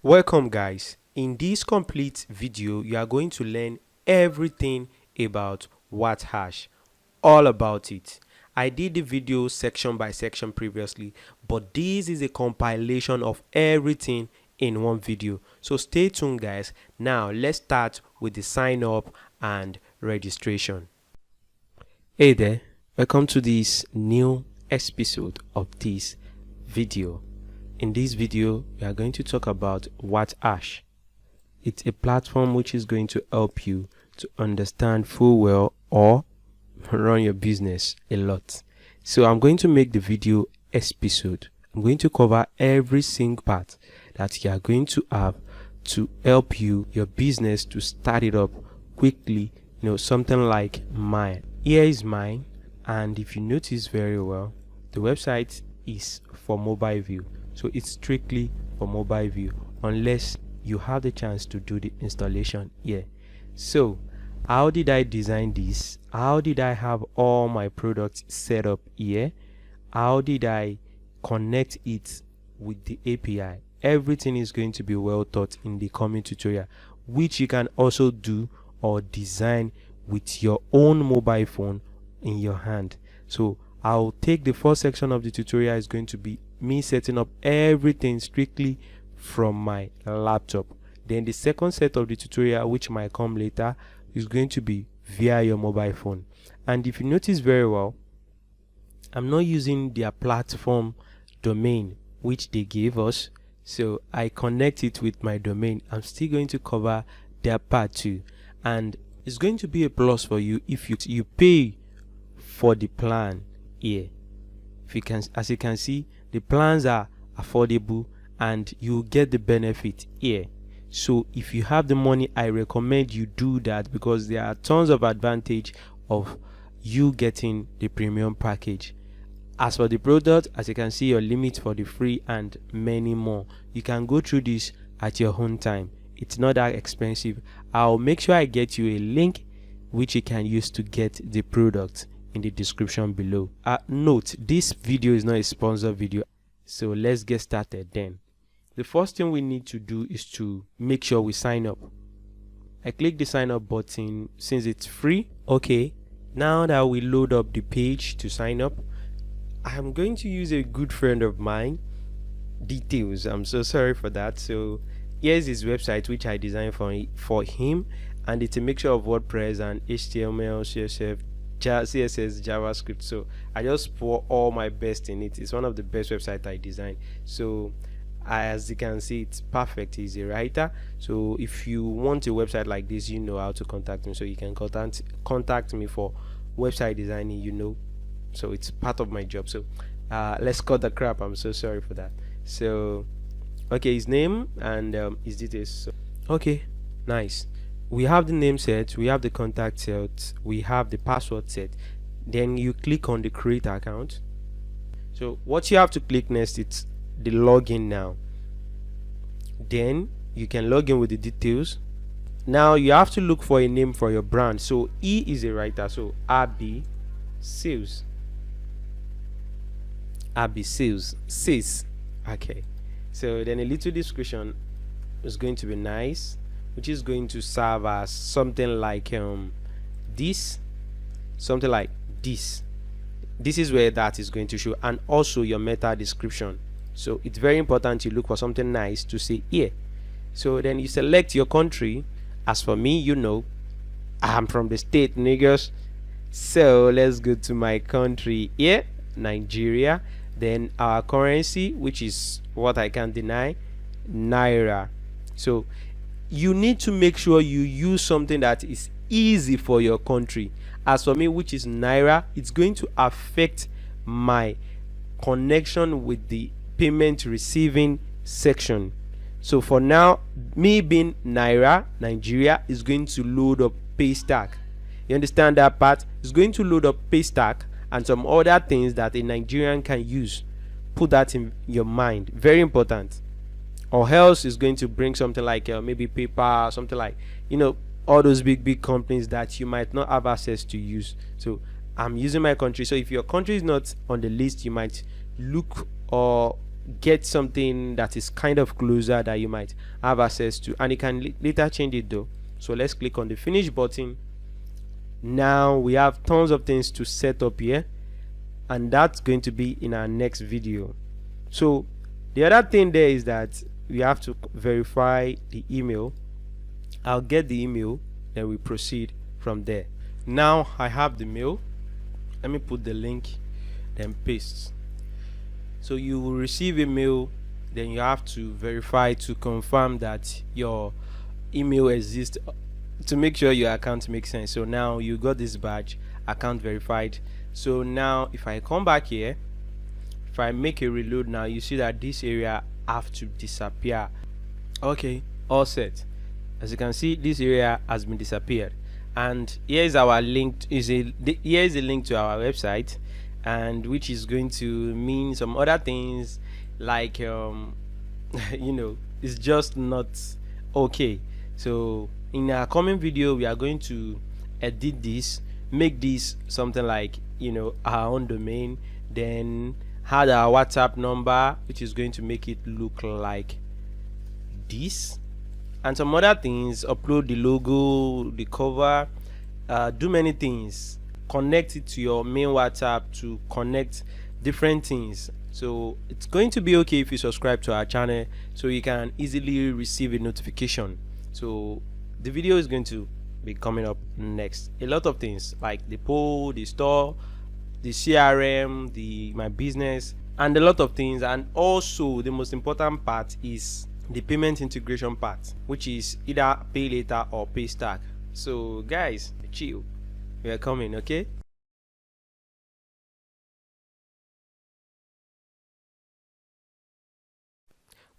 Welcome guys. In this complete video, you are going to learn everything about WhatAsh, all about it. I did the video section by section previously, but this is a compilation of everything in one video. So stay tuned guys. Now let's start with the sign up and registration. Hey there, welcome to this new episode of this video. In this video, we are going to talk about WhatAsh. It's a platform which is going to help you to understand full well or run your business a lot. So I'm going to make the video episode. I'm going to cover every single part that you are going to have to help you, your business, to start it up quickly. Something like mine. Here is mine, and if you notice very well, the website is for mobile view. So it's strictly for mobile view unless you have the chance to do the installation here. So how did I design this? How did I have all my products set up here? How did I connect it with the API? Everything is going to be well taught in the coming tutorial, which you can also do or design with your own mobile phone in your hand. So I'll take the first section of the tutorial is going to be me setting up everything strictly from my laptop. Then the second set of the tutorial, which might come later, is going to be via your mobile phone. And if you notice very well, I'm not using their platform domain which they gave us, so I connect it with my domain. I'm still going to cover their part too, and it's going to be a plus for you if you pay for the plan here. If you can, as you can see, the plans are affordable and you get the benefit here. So if you have the money, I recommend you do that, because there are tons of advantage of you getting the premium package. As for the product, as you can see, your limit for the free and many more. You can go through this at your own time. It's not that expensive. I'll make sure I get you a link which you can use to get the product in the description below. Note, this video is not a sponsored video, so let's get started. Then the first thing we need to do is to make sure we sign up. I click the sign up button since it's free. Okay, now that we load up the page to sign up, I'm going to use a good friend of mine, Details. I'm so sorry for that. So here's his website which I designed for him, and it's a mixture of WordPress and HTML, CSS, JavaScript. So I just pour all my best in it. It's one of the best websites I designed. So as you can see, it's perfect. He's a writer, so if you want a website like this, you know how to contact me. So you can contact me for website designing, so it's part of my job. So let's cut the crap. I'm so sorry for that. So okay, his name and his details. So, okay, nice. We have the name set, we have the contact set, we have the password set. Then you click on the create account. So what you have to click next, it's the login now. Then you can log in with the details. Now you have to look for a name for your brand. So E is a writer, so AB Sales. AB Sales. Okay. So then a little description is going to be nice, which is going to serve as something like this, something like this. This is where that is going to show, and also your meta description. So it's very important you look for something nice to say here. So then you select your country. As for me, I'm from the state, niggas. So let's go to my country here, Nigeria. Then our currency, which is what I can't deny, Naira. So you need to make sure you use something that is easy for your country. As for me, which is Naira, it's going to affect my connection with the payment receiving section. So for now, me being Naira, Nigeria, is going to load up Paystack. You understand that part? It's going to load up Paystack and some other things that a Nigerian can use. Put that in your mind, very important. Or else is going to bring something like maybe Vepaar, something like all those big companies that you might not have access to use. So I'm using my country. So if your country is not on the list, you might look or get something that is kind of closer that you might have access to, and you can later change it though. So let's click on the finish button. Now we have tons of things to set up here, and that's going to be in our next video. So the other thing there is that we have to verify the email. I'll get the email, then we proceed from there. Now I have the mail. Let me put the link, then paste. So you will receive a mail, then you have to verify to confirm that your email exists, to make sure your account makes sense. So now you got this badge, account verified. So now if I come back here, if I make a reload, now you see that this area have to disappear. Okay, all set. As you can see, this area has been disappeared, and here is our link. Here is a link to our website, and which is going to mean some other things like it's just not okay. So in our coming video, we are going to edit this, make this something like our own domain, then add our WhatsApp number, which is going to make it look like this, and some other things. Upload the logo, the cover, do many things, connect it to your main WhatsApp to connect different things. So it's going to be okay if you subscribe to our channel, so you can easily receive a notification. So the video is going to be coming up next. A lot of things like the poll, the store, the CRM, the my business, and a lot of things. And also the most important part is the payment integration part, which is either pay later or pay stack. So guys, chill, we are coming. Okay,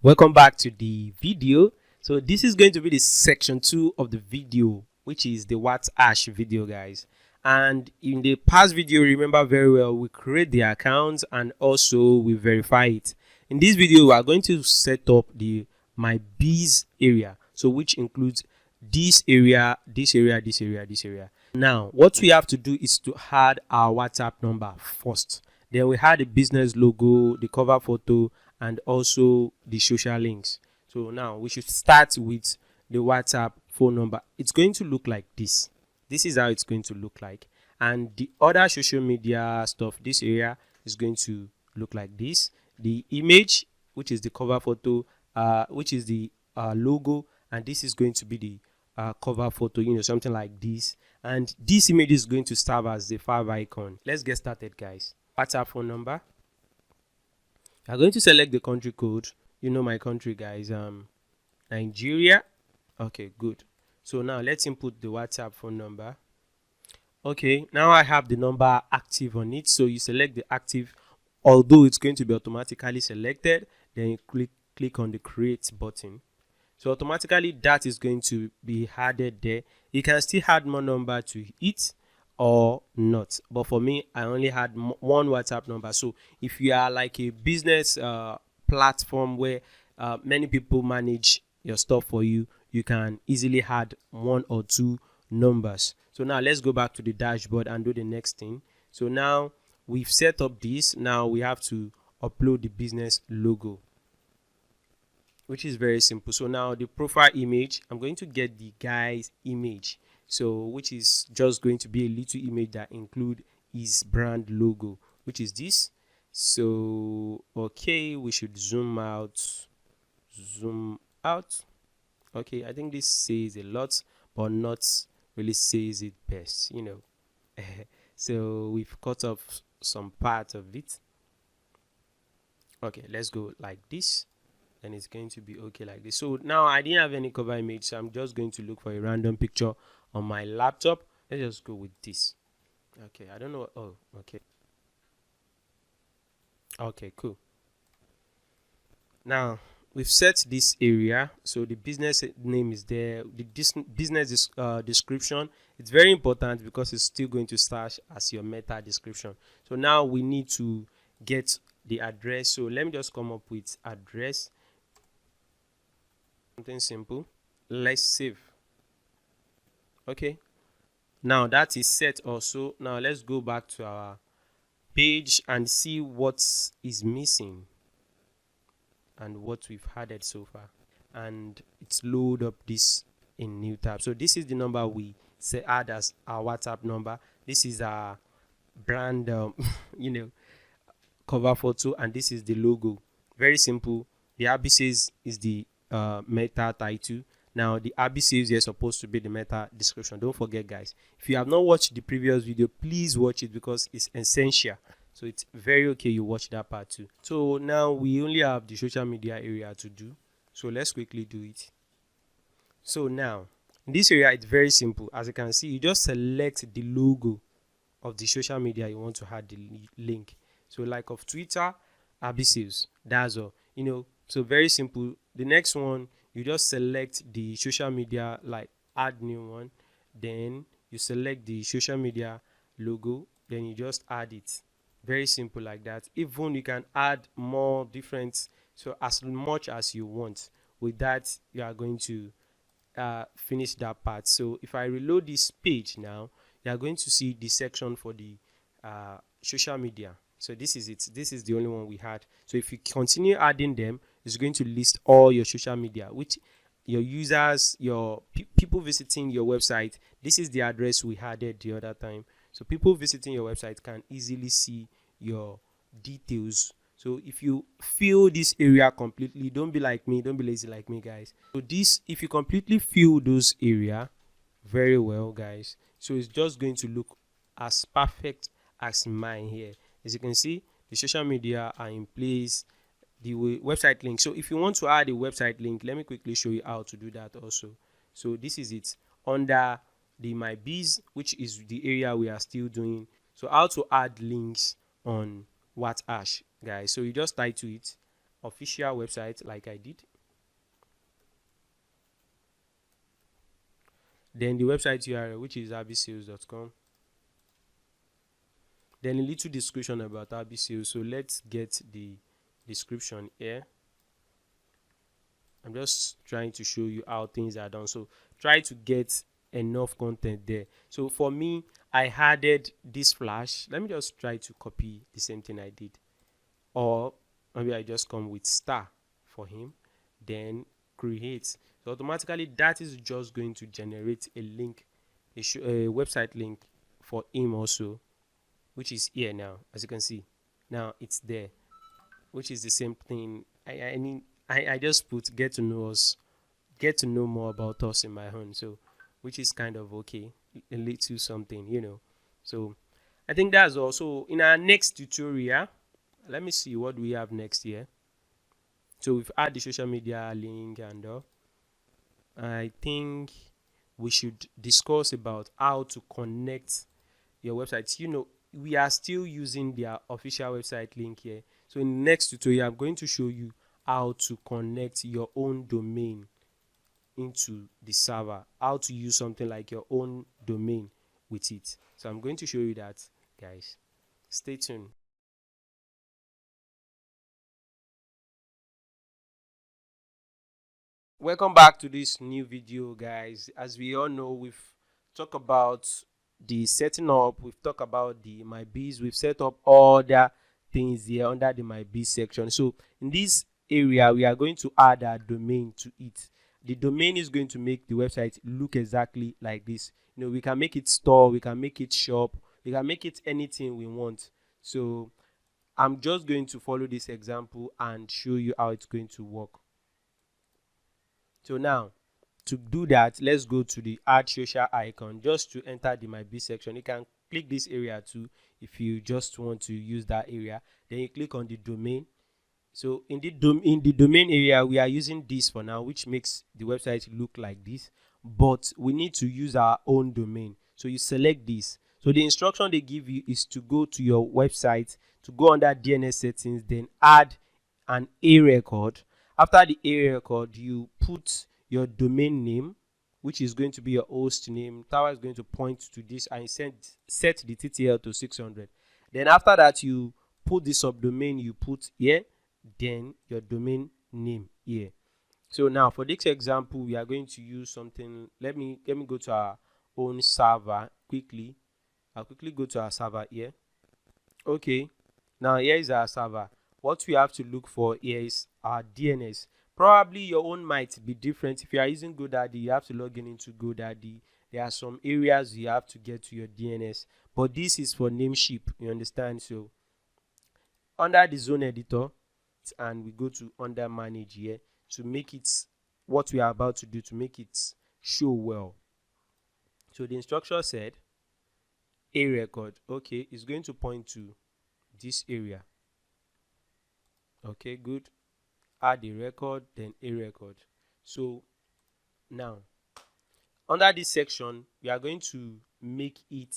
welcome back to the video. So this is going to be the section 2 of the video, which is the WhatAsh video, guys. And in the past video, remember very well, we create the accounts and also we verify it. In this video, we are going to set up the my biz area, so which includes this area, this area, this area, this area. Now what we have to do is to add our WhatsApp number first, then we add the business logo, the cover photo, and also the social links. So now we should start with the WhatsApp phone number. It's going to look like this. This is how it's going to look like. And the other social media stuff, this area is going to look like this. The image, which is the cover photo, which is the logo, and this is going to be the cover photo, something like this. And this image is going to serve as the file icon. Let's get started, guys. WhatsApp phone number. I'm going to select the country code. You know my country, guys. Nigeria. Okay, good. So now let's input the WhatsApp phone number. Okay, now I have the number active on it. So you select the active, although it's going to be automatically selected. Then you click on the create button. So automatically that is going to be added there. You can still add more number to it or not, but for me I only had one WhatsApp number. So if you are like a business platform where many people manage your stuff for you, you can easily add one or two numbers. So now let's go back to the dashboard and do the next thing. So now we've set up this. Now we have to upload the business logo, which is very simple. So now the profile image, I'm going to get the guy's image, so which is just going to be a little image that include his brand logo, which is this. So okay, we should zoom out. Okay, I think this says a lot, but not really says it best, So we've cut off some part of it. Okay, let's go like this, and it's going to be okay like this. So now I didn't have any cover image, so I'm just going to look for a random picture on my laptop. Let's just go with this. Okay, I don't know. Oh, okay, cool. Now we've set this area, so the business name is there. The business description, it's very important because it's still going to start as your meta description. So now we need to get the address. So let me just come up with address, something simple. Let's save. Okay, now that is set also. Now let's go back to our page and see what is missing. and what we've added so far, and it's load up this in new tab. So this is the number we say add as our WhatsApp number. This is our brand you know, cover photo, and this is the logo. Very simple. The ABC is the meta title. Now the ABC is supposed to be the meta description. Don't forget, guys, if you have not watched the previous video, please watch it because it's essential. So it's very okay you watch that part too. So now we only have the social media area to do, so let's quickly do it. So now in this area, it's very simple. As you can see, you just select the logo of the social media you want to add the link. So like of Twitter, Abyssals, that's all, you know. So very simple. The next one, you just select the social media, like add new one, then you select the social media logo, then you just add it. Very simple like that. Even you can add more different, so as much as you want. With that, you are going to finish that part. So if I reload this page now, you are going to see the section for the social media. So this is it. This is the only one we had. So if you continue adding them, it's going to list all your social media, which your users, your people visiting your website. This is the address we added the other time. So people visiting your website can easily see your details. So if you fill this area completely, don't be like me, don't be lazy like me, guys. So this, if you completely fill those area very well, guys, so it's just going to look as perfect as mine here. As you can see, the social media are in place, the website link. So if you want to add a website link, let me quickly show you how to do that also. So this is it under the my biz, which is the area we are still doing. So how to add links on WhatAsh, guys. So you just title it official website like I did, then the website URL, which is absales.com, then a little description about absales. So let's get the description here. I'm just trying to show you how things are done, so try to get enough content there. So for me, I added this flash. Let me just try to copy the same thing I did, or maybe I just come with star for him, then create. So automatically that is just going to generate a link, a website link for him also, which is here now. As you can see, now it's there, which is the same thing. I just put get to know us, get to know more about us in my own. So which is kind of okay, a little something, you know. So I think that's also in our next tutorial. Let me see what we have next here. So we've added the social media link and I think we should discuss about how to connect your website. You know, we are still using their official website link here. So in the next tutorial, I'm going to show you how to connect your own domain into the server, how to use something like your own domain with it. So I'm going to show you that, guys. Stay tuned. Welcome back to this new video, guys. As we all know, we've talked about the setting up, we've talked about the my biz, we've set up all the things here under the my biz section. So in this area, we are going to add a domain to it. The domain is going to make the website look exactly like this. You know, we can make it store, we can make it shop, we can make it anything we want. So I'm just going to follow this example and show you how it's going to work. So now, to do that, let's go to the add social icon just to enter the my biz section. You can click this area too if you just want to use that area. Then you click on the domain. So in the domain area, we are using this for now, which makes the website look like this, but we need to use our own domain. So you select this. So the instruction they give you is to go to your website, to go under DNS settings, then add an A record. After the A record, you put your domain name, which is going to be your host name. Tower is going to point to this and set the TTL to 600. Then after that, you put the subdomain you put here, then your domain name here. So now for this example, we are going to use something. Let me go to our own server quickly. I'll quickly go to our server here. Okay, now here is our server. what we have to look for here is our DNS. Probably your own might be different. If you are using GoDaddy, you have to log in into GoDaddy. There are some areas you have to get to your DNS, but this is for Namecheap, you understand? So under the zone editor, and we go to under manage here to make it what we are about to do, to make it show well. So the instruction said a record, okay, is going to point to this area. Okay, good. Add a record, then a record. So now under this section, we are going to make it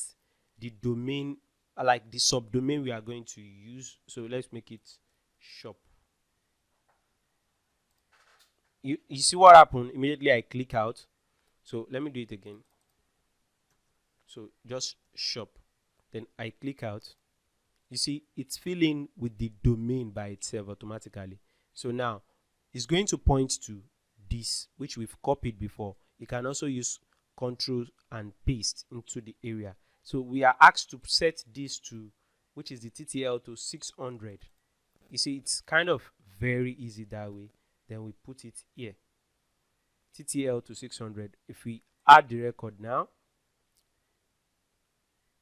the domain, like the subdomain we are going to use. So let's make it shop. You see what happened? Immediately I click out. So let me do it again. So just shop. Then I click out. You see, it's filling with the domain by itself automatically. So now it's going to point to this, which we've copied before. You can also use Control and paste into the area. So we are asked to set this to, which is the TTL, to 600. You see, it's kind of very easy that way. Then we put it here, TTL to 600. If we add the record now,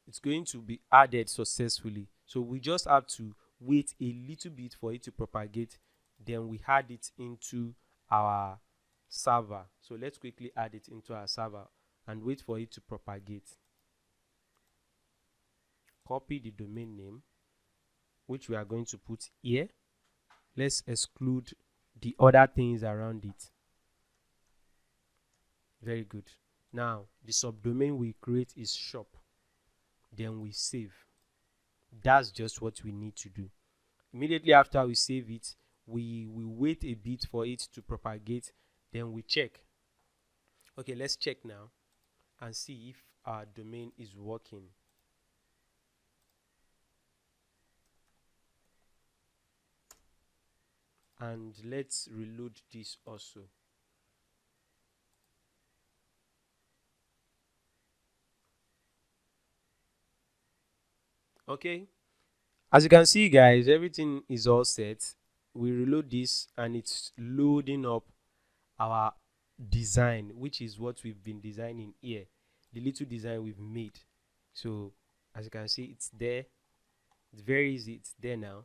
it's going to be added successfully. So we just have to wait a little bit for it to propagate. Then we add it into our server. So let's quickly add it into our server and wait for it to propagate. Copy the domain name, which we are going to put here. Let's exclude the other things around it. Very good. Now the subdomain we create is shop. Then we save. That's just what we need to do. Immediately after we save it, we wait a bit for it to propagate. Then we check. Okay, let's check now and see if our domain is working. And let's reload this also. Okay, as you can see guys, everything is all set. We reload this and it's loading up our design, which is what we've been designing here, the little design we've made. So as you can see, it's there. It's very easy. It's there now.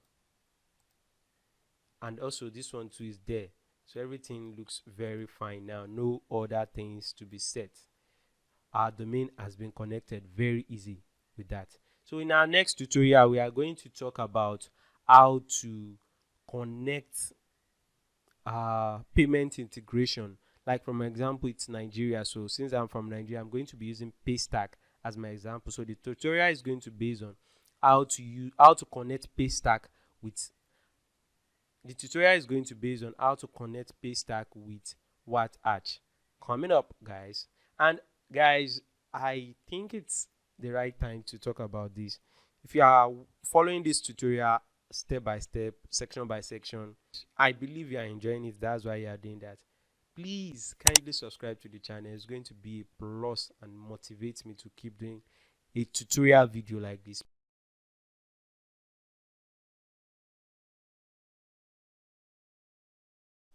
And also this one too is there. So everything looks very fine now. No other things to be set. Our domain has been connected. Very easy with that. So in our next tutorial, we are going to talk about how to connect payment integration. Like from example, it's Nigeria. So since I'm from Nigeria, I'm going to be using Paystack as my example. So the tutorial is going to be based on how to connect Paystack with WhatAsh. Coming up, guys. And guys, I think it's the right time to talk about this. If you are following this tutorial step by step, section by section, I believe you are enjoying it. That's why you are doing that. Please kindly subscribe to the channel. It's going to be a plus and motivate me to keep doing a tutorial video like this.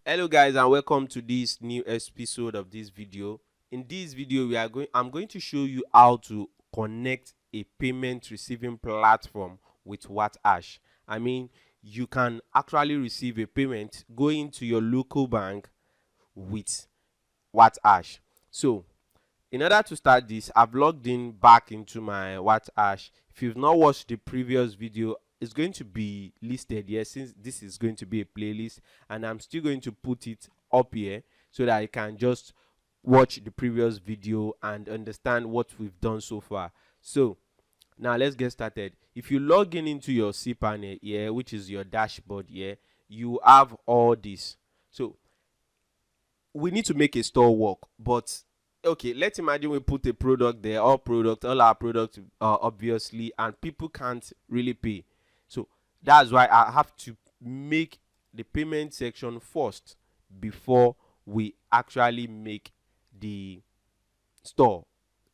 Hello guys, and welcome to this new episode of this video. In this video, I'm going to show you how to connect a payment receiving platform with WhatAsh. I mean, you can actually receive a payment going to your local bank with WhatAsh. So in order to start this, I've logged in back into my WhatAsh. If you've not watched the previous video, it's going to be listed here, since this is going to be a playlist, and I'm still going to put it up here so that you can just watch the previous video and understand what we've done so far. So now let's get started. If you log in into your cPanel here, which is your dashboard here, you have all this. So we need to make a store work, but okay, let's imagine we put a product there, all our products obviously, and people can't really pay. So that's why I have to make the payment section first before we actually make the store.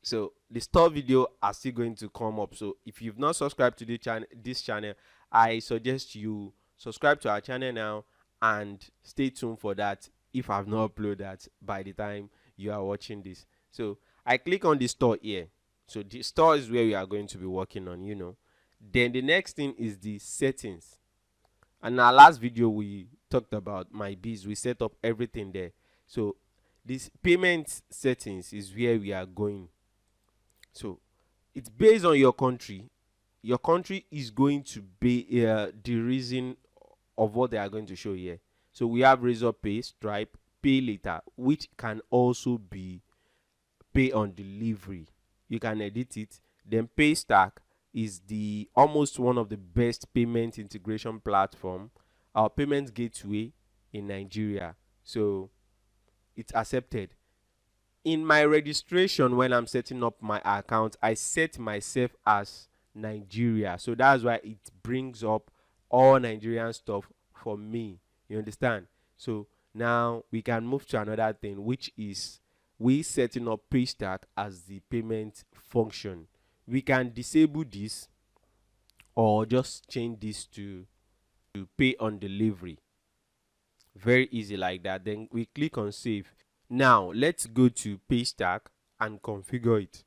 So the store video are still going to come up. So if you've not subscribed to this channel, I suggest you subscribe to our channel now and stay tuned for that if I've not uploaded that by the time you are watching this. So I click on the store here. So the store is where we are going to be working on, Then the next thing is the settings. And our last video we talked about my biz. We set up everything there. So this payment settings is where we are going. So it's based on your country. Your country is going to be the reason of what they are going to show here. So we have Razor Pay, Stripe, Pay Later, which can also be Pay on Delivery. You can edit it. Then Paystack is the almost one of the best payment integration platform, our payment gateway in Nigeria. So it's accepted. In my registration, when I'm setting up my account, I set myself as Nigeria. So that's why it brings up all Nigerian stuff for me. You understand? So now we can move to another thing, which is we setting up Paystack as the payment function. We can disable this or just change this to pay on delivery. Very easy like that. Then we click on save. Now let's go to Paystack and configure it.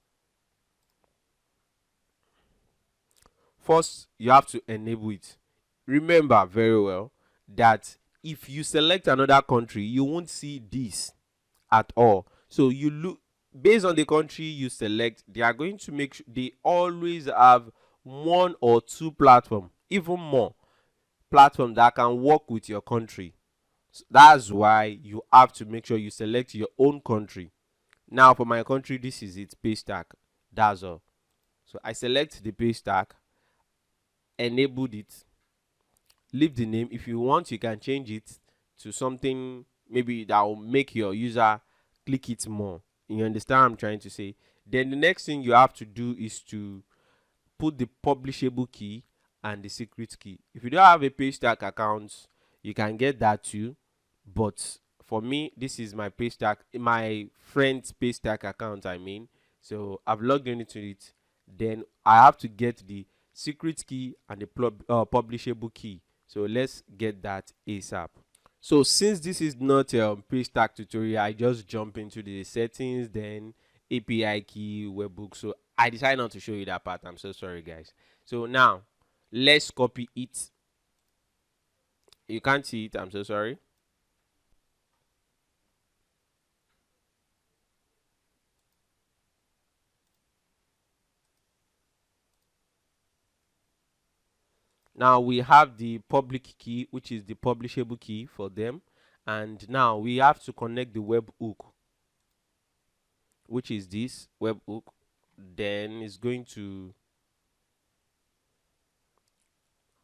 First, you have to enable it. Remember very well that if you select another country, you won't see this at all. So you look based on the country you select, they are going to make sure they always have one or two platform, even more platform that can work with your country. So that's why you have to make sure you select your own country. Now for my country, this is it, Paystack. That's all. So I select the Paystack, enabled it, leave the name. If you want, you can change it to something maybe that will make your user click it more. You understand what I'm trying to say? Then the next thing you have to do is to put the publishable key and the secret key. If you don't have a Paystack account, you can get that too. But for me, this is my Paystack, my friend's Paystack account, I mean. So I've logged into it. Then I have to get the secret key and the publishable key. So let's get that ASAP. So since this is not a Paystack tutorial, I just jump into the settings, then API key, webbook. So I decided not to show you that part. I'm so sorry, guys. So now let's copy it. You can't see it. I'm so sorry. Now we have the public key, which is the publishable key for them. And now we have to connect the webhook, which is this webhook. Then it's going to,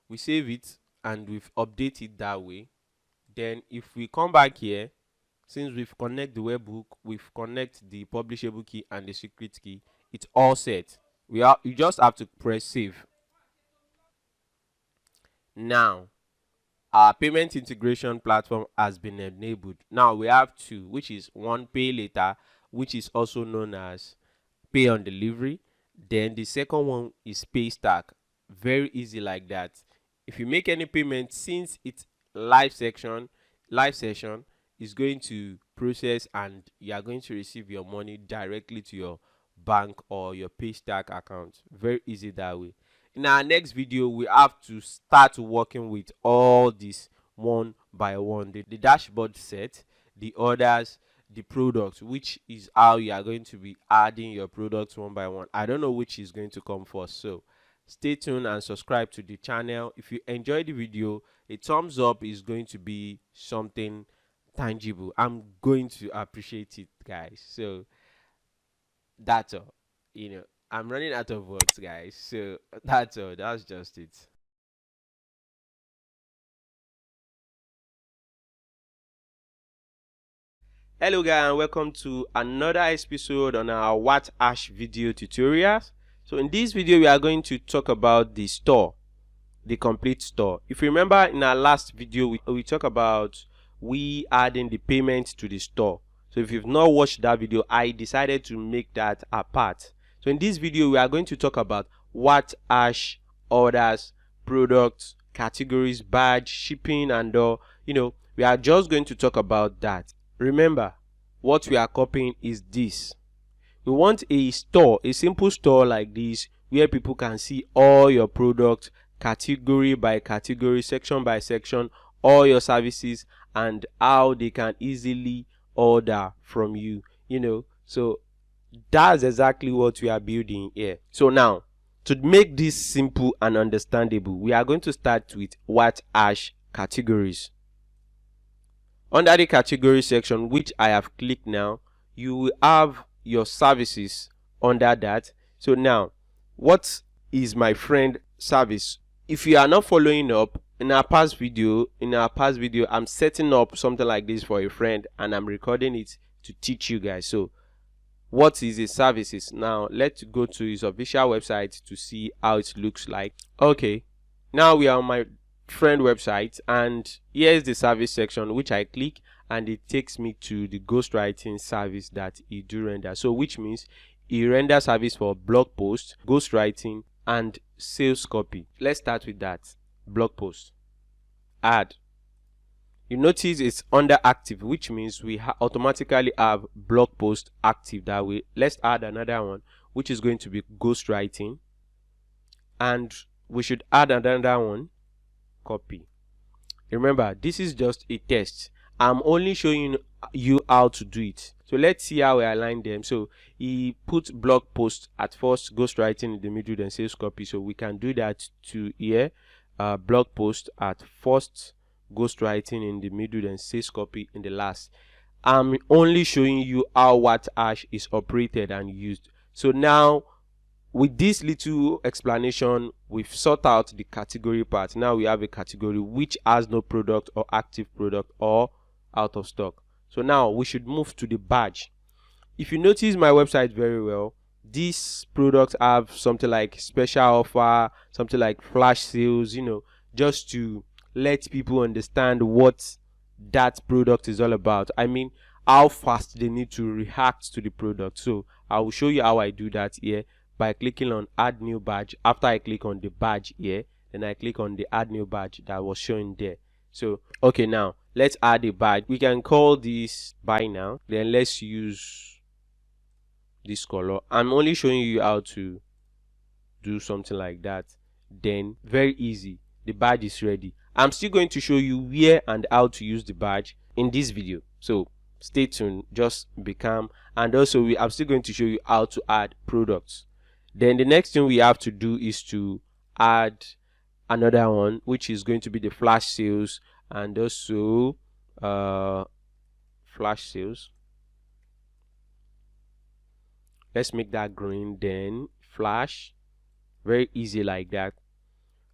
we save it and we've updated that way. Then if we come back here, since we've connect the webhook, we've connect the publishable key and the secret key, it's all set. You just have to press save. Now our payment integration platform has been enabled. Now we have two, which is one, Pay Later, which is also known as Pay on Delivery. Then the second one is Paystack. Very easy like that. If you make any payment, since it's live session is going to process and you are going to receive your money directly to your bank or your Paystack account. Very easy that way. In our next video, we have to start working with all this one by one. The dashboard set, the orders, the products, which is how you are going to be adding your products one by one. I don't know which is going to come first, so stay tuned and subscribe to the channel. If you enjoyed the video, a thumbs up is going to be something tangible. I'm going to appreciate it, guys. So that's all. I'm running out of words, guys. So that's all. That's just it. Hello guys, and welcome to another episode on our WhatAsh video tutorials. So in this video, we are going to talk about the store, the complete store. If you remember in our last video, we talked about we adding the payment to the store. So if you've not watched that video, I decided to make that a part. So in this video, we are going to talk about WhatAsh, orders, products, categories, badge, shipping, and all. We are just going to talk about that. Remember, what we are copying is this. We want a store, a simple store like this, where people can see all your products, category by category, section by section, all your services, and how they can easily order from you. So that's exactly what we are building here. So now, to make this simple and understandable, we are going to start with WhatAsh categories. Under the category section, which I have clicked now, you will have your services under that. So now, what is my friend service? If you are not following up, in our past video, I'm setting up something like this for a friend, and I'm recording it to teach you guys. So what is his services? Now let's go to his official website to see how it looks like. Okay, now we are on my friend website, and here's the service section, which I click, and it takes me to the ghostwriting service that he do render. So which means he render service for blog post, ghostwriting, and sales copy. Let's start with that. Blog post, add. You notice it's under active, which means we automatically have blog post active that way. Let's add another one, which is going to be ghostwriting, and we should add another one, copy. Remember, this is just a test. I'm only showing you how to do it. So let's see how we align them. So he put blog post at first, ghostwriting in the middle, then sales copy. So we can do that to here. Blog post at first, ghostwriting in the middle, then sales copy in the last. I'm only showing you how WhatAsh is operated and used. So now, with this little explanation, we've sorted out the category part. Now we have a category which has no product or active product or out of stock. So now we should move to the badge. If you notice my website very well, these products have something like special offer, something like flash sales, just to let people understand what that product is all about. I mean, how fast they need to react to the product. So I will show you how I do that here by clicking on add new badge. After I click on the badge here, then I click on the add new badge that was showing there. So okay, now let's add a badge. We can call this buy now. Then let's use this color. I'm only showing you how to do something like that. Then very easy, the badge is ready. I'm still going to show you where and how to use the badge in this video, so stay tuned, just be calm. And also I'm still going to show you how to add products. Then the next thing we have to do is to add another one, which is going to be the flash sales, and also flash sales. Let's make that green, then flash. Very easy like that.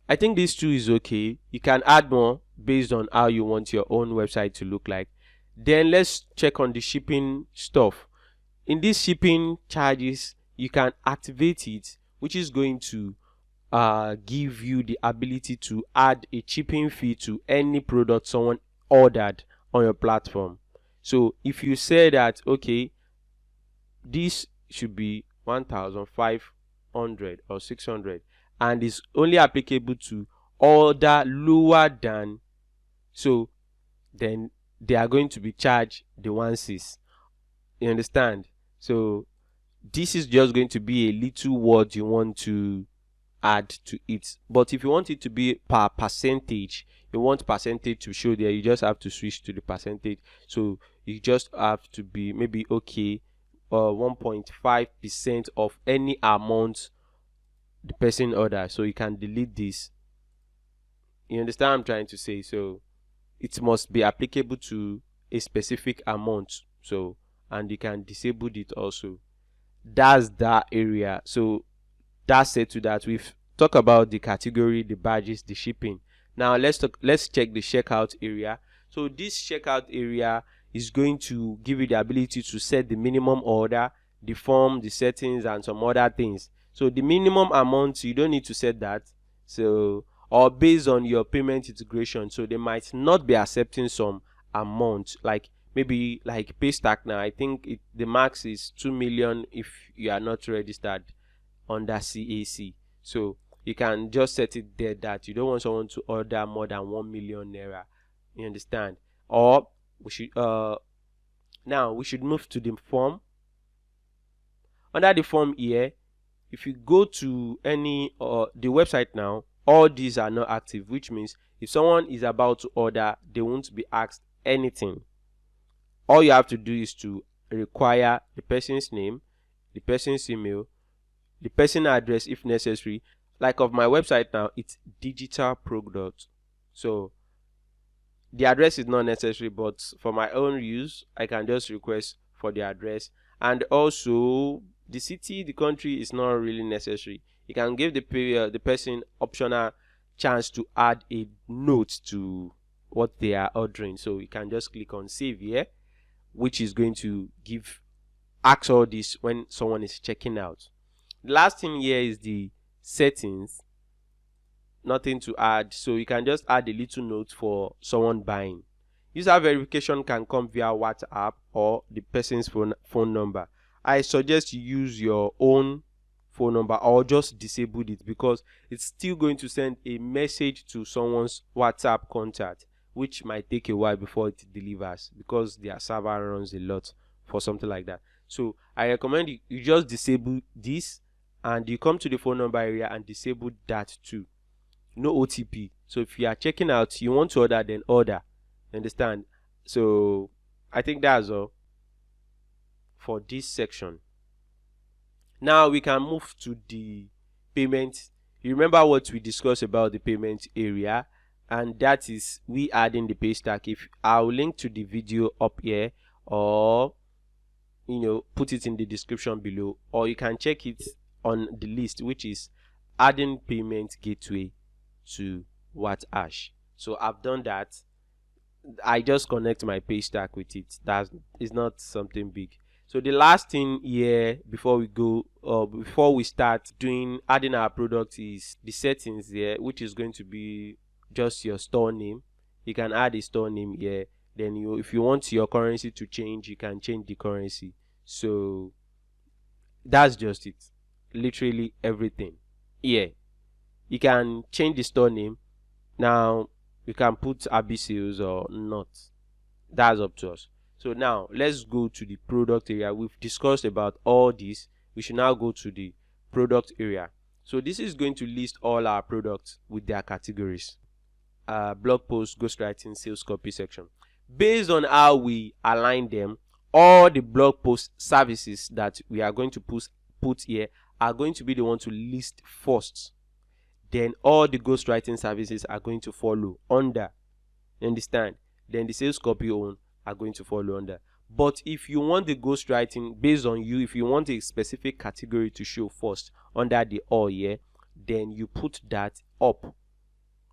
I think these two is okay. You can add more based on how you want your own website to look like. Then let's check on the shipping stuff. In this shipping charges, you can activate it, which is going to give you the ability to add a shipping fee to any product someone ordered on your platform. So if you say that, okay, this should be 1,500 or 600, and is only applicable to order lower than, so then they are going to be charged the 1/6. You understand? So this is just going to be a little word you want to add to it. But if you want it to be per percentage, you want percentage to show there, you just have to switch to the percentage. So you just have to be maybe okay, 1.5% of any amount the person order. So you can delete this. You understand what I'm trying to say? So it must be applicable to a specific amount. So, and you can disable it also. That's that area. So that's it. To that, we've talked about the category, the badges, the shipping. Now let's check the checkout area. So this checkout area is going to give you the ability to set the minimum order, the form, the settings, and some other things. So the minimum amount, you don't need to set that. So, or based on your payment integration, so they might not be accepting some amount, like maybe like Paystack. Now I think the max is 2 million if you are not registered under CAC. So you can just set it there that you don't want someone to order more than 1 million naira. You understand? Or we should now we should move to the form. Under the form here, if you go to any the website now, all these are not active, which means if someone is about to order, they won't be asked anything. All you have to do is to require the person's name, the person's email, the person address if necessary. Like of my website now, it's digital product, so the address is not necessary, but for my own use I can just request for the address. And also the city, the country is not really necessary. You can give the person optional chance to add a note to what they are ordering, so you can just click on save here, which is going to give ask all this when someone is checking out. The last thing here is the settings. Nothing to add, so you can just add a little note for someone buying. User verification can come via WhatsApp or the person's phone number. I suggest you use your own phone number or just disable it, because it's still going to send a message to someone's WhatsApp contact, which might take a while before it delivers because their server runs a lot for something like that. So I recommend you just disable this and you come to the phone number area and disable that too. No OTP. So if you are checking out, you want to order, then order. Understand? So I think that's all for this section. Now we can move to the payment. You remember what we discussed about the payment area, and that is we adding the pay stack. If I'll link to the video up here, or put it in the description below, or you can check it on the list, which is adding payment gateway to WhatAsh. So I've done that. I just connect my pay stack with it. That is not something big. So the last thing here before we start doing adding our product is the settings here, which is going to be just your store name. You can add a store name here. Then if you want your currency to change, you can change the currency. So that's just it. Literally everything. Yeah. You can change the store name. Now you can put AB sales or not. That's up to us. So now let's go to the product area. We've discussed about all this. We should now go to the product area. So this is going to list all our products with their categories. Blog post, ghostwriting, sales copy section. Based on how we align them, all the blog post services that we are going to put here are going to be the one to list first. Then all the ghostwriting services are going to follow under. Understand? Then the sales copy own are going to follow under. But if you want the ghostwriting based on you, if you want a specific category to show first under the all here, then you put that up.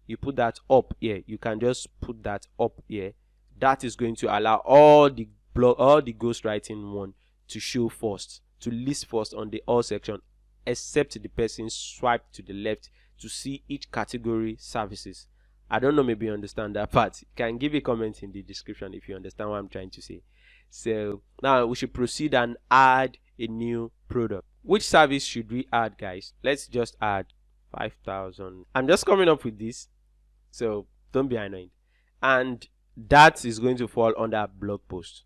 You put that up here. You can just put that up here. That is going to allow all the ghostwriting one to show first, to list first on the all section, except the person swipe to the left to see each category services. I don't know, maybe you understand that part. You can give a comment in the description if you understand what I'm trying to say. So now we should proceed and add a new product. Which service should we add, guys? Let's just add 5,000. I'm just coming up with this, so don't be annoyed. And that is going to fall under blog post.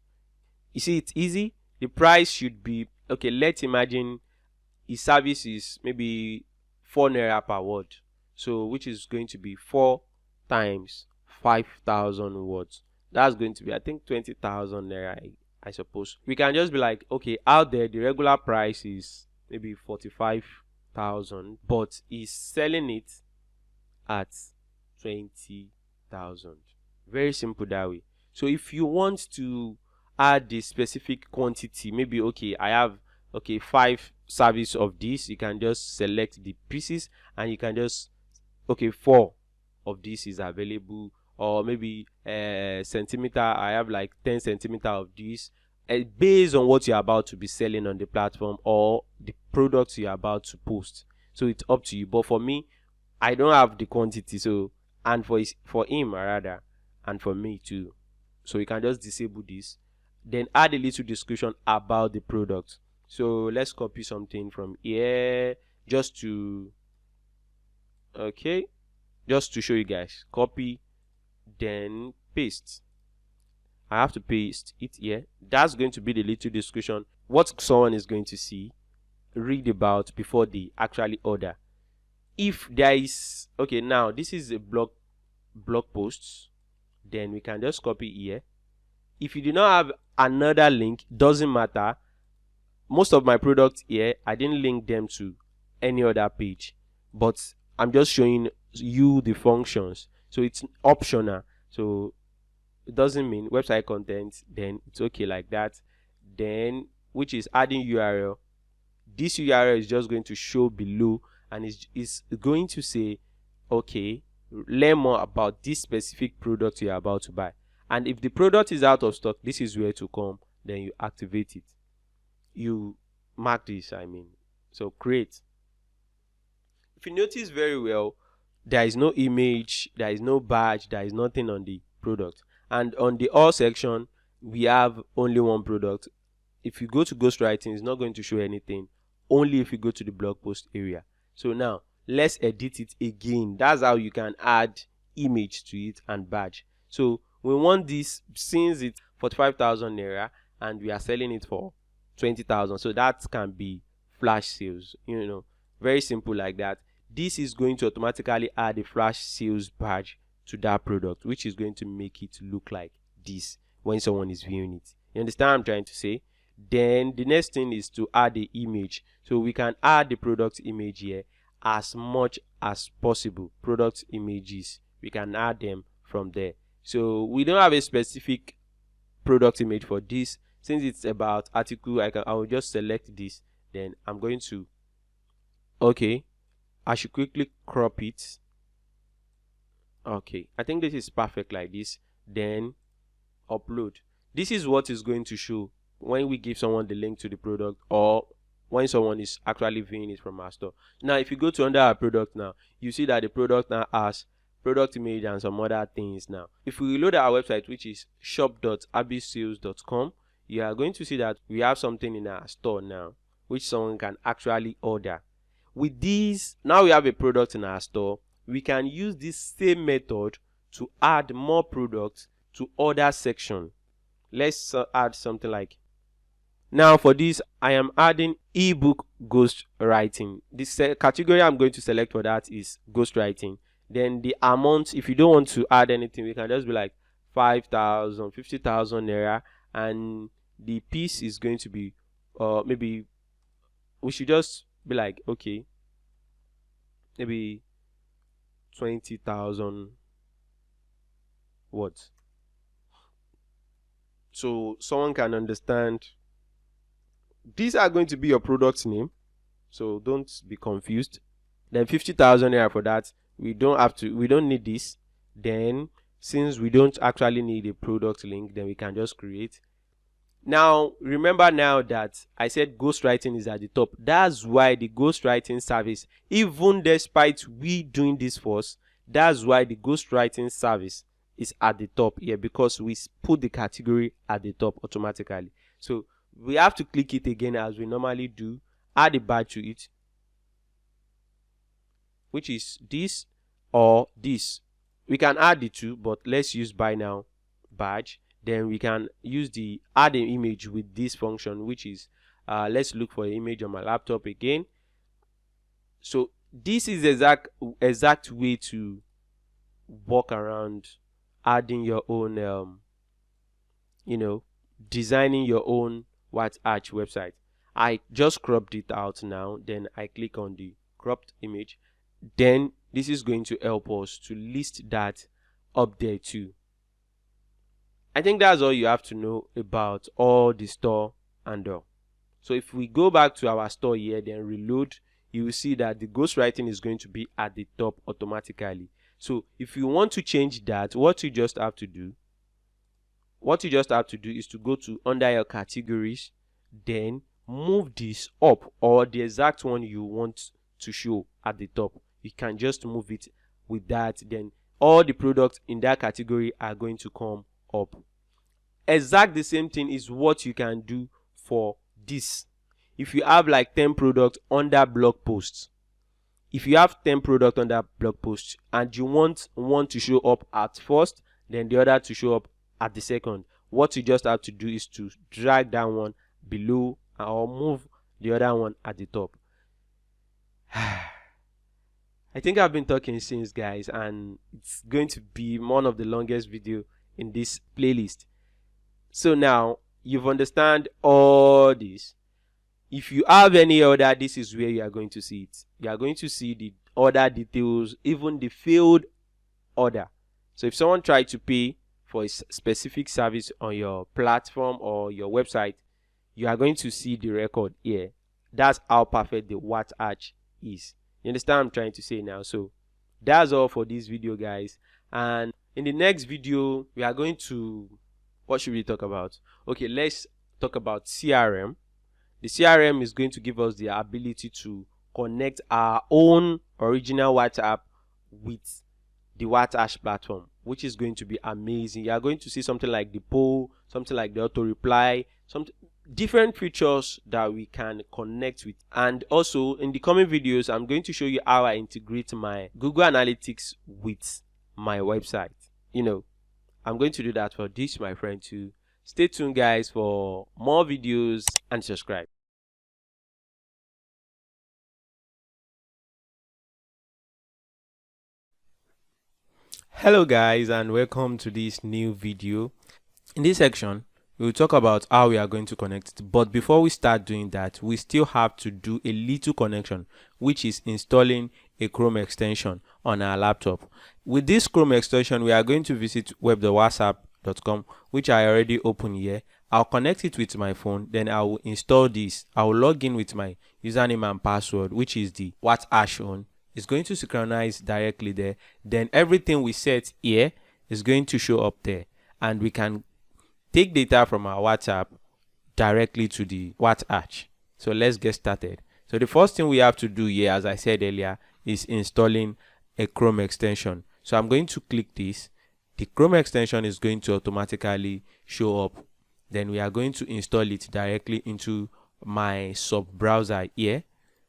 You see, it's easy. The price should be, okay, let's imagine his service is maybe 4 naira per word, so which is going to be 4 times 5,000 words. That's going to be, I think, 20,000 naira, I suppose. We can just be like, okay, out there the regular price is maybe 45,000, but he's selling it at 20,000. Very simple that way. So if you want to add the specific quantity, maybe okay, I have 5 service of this, you can just select the pieces and you can just 4 of this is available, or maybe centimeter, I have like 10 centimeter of this, based on what you're about to be selling on the platform or the products you're about to post. So it's up to you, but for me, I don't have the quantity, so, and for him rather, and for me too, so you can just disable this, then add a little description about the product. So let's copy something from here just to Okay, just to show you guys, copy, then paste. I have to paste it here. That's going to be the little description, what someone is going to see, read about before they actually order. If there is, okay, now this is a blog posts, then we can just copy here. If you do not have another link, doesn't matter. Most of my products here, I didn't link them to any other page, but I'm just showing you the functions, so it's optional. So it doesn't mean website content, then it's okay like that. Then, which is adding URL. This URL is just going to show below, and it's going to say, okay, learn more about this specific product you're about to buy. And if the product is out of stock, this is where to come. Then you activate it. You mark this, so create. If you notice very well, there is no image, there is no badge, there is nothing on the product. And on the all section, we have only one product. If you go to ghostwriting, it's not going to show anything, only if you go to the blog post area. So now let's edit it again. That's how you can add image to it and badge. So we want this, since it's 45,000 naira and we are selling it for 20,000, so that can be flash sales, very simple like that. This is going to automatically add a flash sales badge to that product, which is going to make it look like this when someone is viewing it. You understand what I'm trying to say? Then the next thing is to add the image. So we can add the product image here as much as possible. Product images, we can add them from there. So we don't have a specific product image for this. Since it's about article, I will just select this. Then I'm going to, okay, I should quickly crop it. Okay, I think this is perfect like this. Then upload. This is what is going to show when we give someone the link to the product, or when someone is actually viewing it from our store. Now if you go to under our product now, you see that the product now has product image and some other things. Now if we reload our website, which is shop.abisales.com, you are going to see that we have something in our store now which someone can actually order. With these, now we have a product in our store. We can use this same method to add more products to other section. Let's add something like, now for this I am adding ebook ghostwriting. This category I'm going to select for that is ghostwriting. Then the amount, if you don't want to add anything, we can just be like 5,000, 50,000 naira, and the piece is going to be maybe we should just be like, okay, maybe 20,000 words, so someone can understand. These are going to be your product name, so don't be confused. Then 50,000 naira for that. We don't need this. Then since we don't actually need a product link, then we can just create. Now remember now that I said ghostwriting is at the top. That's why the ghostwriting service, even despite we doing this first, that's why the ghostwriting service is at the top here, because we put the category at the top automatically. So we have to click it again as we normally do, add a badge to it, which is this or this. We can add the two, but let's use buy now badge. Then we can use the add an image with this function, which is let's look for an image on my laptop again. So this is exact way to walk around adding your own designing your own WhatAsh website. I just cropped it out now. Then I click on the cropped image. Then this is going to help us to list that up there too. I think that's all you have to know about all the store and all. So if we go back to our store here, then reload, you will see that the ghostwriting is going to be at the top automatically. So if you want to change that, what you just have to do is to go to under your categories, then move this up, or the exact one you want to show at the top. You can just move it with that, then all the products in that category are going to come up. Exact the same thing is what you can do for this. If you have like 10 products under blog posts, if you have 10 products on that blog post and you want one to show up at first, then the other to show up at the second, what you just have to do is to drag that one below or move the other one at the top. I think I've been talking since, guys, and it's going to be one of the longest video in this playlist. So now you've understand all this. If you have any order, this is where you are going to see it. You are going to see the order details, even the failed order. So if someone tried to pay for a specific service on your platform or your website, you are going to see the record here. That's how perfect the WhatAsh is. You understand what I'm trying to say now? So that's all for this video, guys. And in the next video, we are going to, what should we talk about? Okay, let's talk about CRM. The CRM is going to give us the ability to connect our own original WhatsApp with the WhatAsh platform, which is going to be amazing. You are going to see something like the poll, something like the auto reply, some different features that we can connect with. And also in the coming videos, I'm going to show you how I integrate my Google Analytics with my website. I'm going to do that for this, my friend, too. Stay tuned, guys, for more videos and subscribe. Hello, guys, and welcome to this new video. In this section, we will talk about how we are going to connect it. But before we start doing that, we still have to do a little connection, which is installing a Chrome extension on our laptop. With this Chrome extension, we are going to visit web.whatsapp.com, which I already opened here. I'll connect it with my phone, then I will install this. I will log in with my username and password, which is the WhatAsh on. It's going to synchronize directly there. Then everything we set here is going to show up there, and we can take data from our WhatsApp directly to the WhatAsh. So let's get started. So the first thing we have to do here, as I said earlier, is installing a Chrome extension. So I'm going to click this. The Chrome extension is going to automatically show up. Then we are going to install it directly into my sub browser here.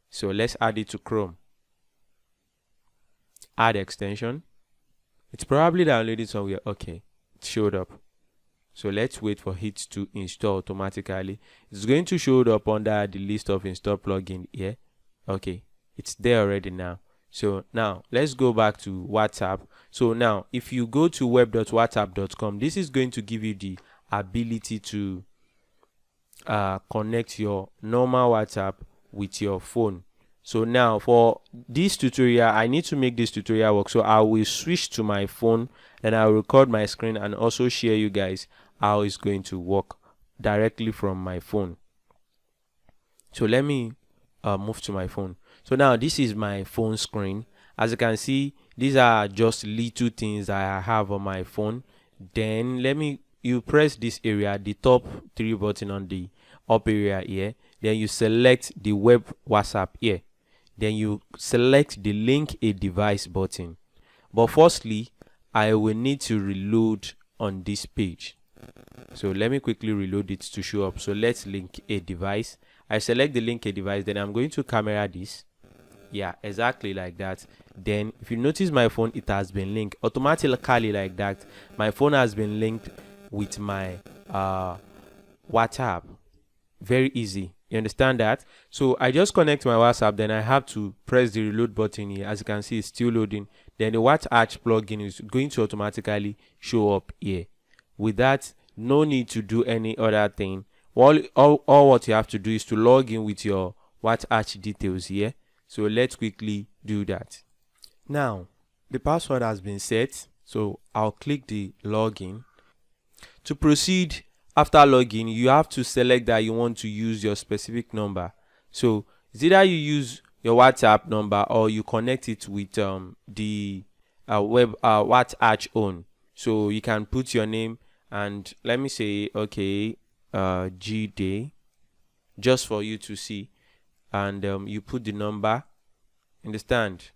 So let's add it to Chrome. Add extension. It's probably downloaded somewhere. Okay, it showed up. So let's wait for it to install automatically. It's going to show up under the list of install plugin here. Okay, it's there already now. So now let's go back to WhatsApp. So now if you go to web.whatsapp.com, this is going to give you the ability to connect your normal WhatsApp with your phone. So now for this tutorial, I need to make this tutorial work. So I will switch to my phone, then I'll record my screen and also share you guys how it's going to work directly from my phone. So let me move to my phone. So now this is my phone screen. As you can see, these are just little things that I have on my phone. Then you press this area, the top 3 button on the up area here. Then you select the web WhatsApp here. Then you select the link a device button. But firstly, I will need to reload on this page. So let me quickly reload it to show up. So let's link a device. I select the link a device, then I'm going to camera this. Yeah, exactly like that. Then if you notice my phone, it has been linked automatically like that. My phone has been linked with my WhatsApp. Very easy. You understand that? So I just connect my WhatsApp, then I have to press the reload button here. As you can see, it's still loading. Then the WhatAsh plugin is going to automatically show up here. With that, no need to do any other thing. All what you have to do is to log in with your WhatAsh details here. So let's quickly do that. Now, the password has been set. So I'll click the login. To proceed, after login, you have to select that you want to use your specific number. So it's either you use your WhatsApp number or you connect it with the web WhatAsh on. So you can put your name and let me say, okay, G Day, just for you to see, and you put the number. Understand?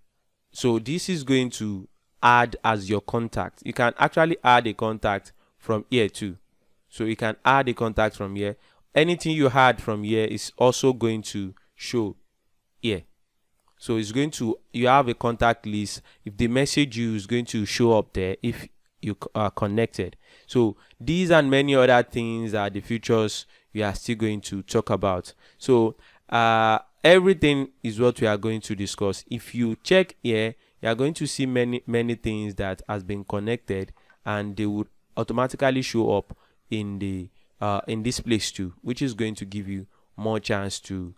So this is going to add as your contact. You can actually add a contact from here too. So you can add a contact from here. Anything you had from here is also going to show here. So it's going to, you have a contact list. If they message you, it's going to show up there if you are connected. So these and many other things are the features we are still going to talk about. So everything is what we are going to discuss. If you check here, you are going to see many things that has been connected, and they would automatically show up in the in this place too, which is going to give you more chance to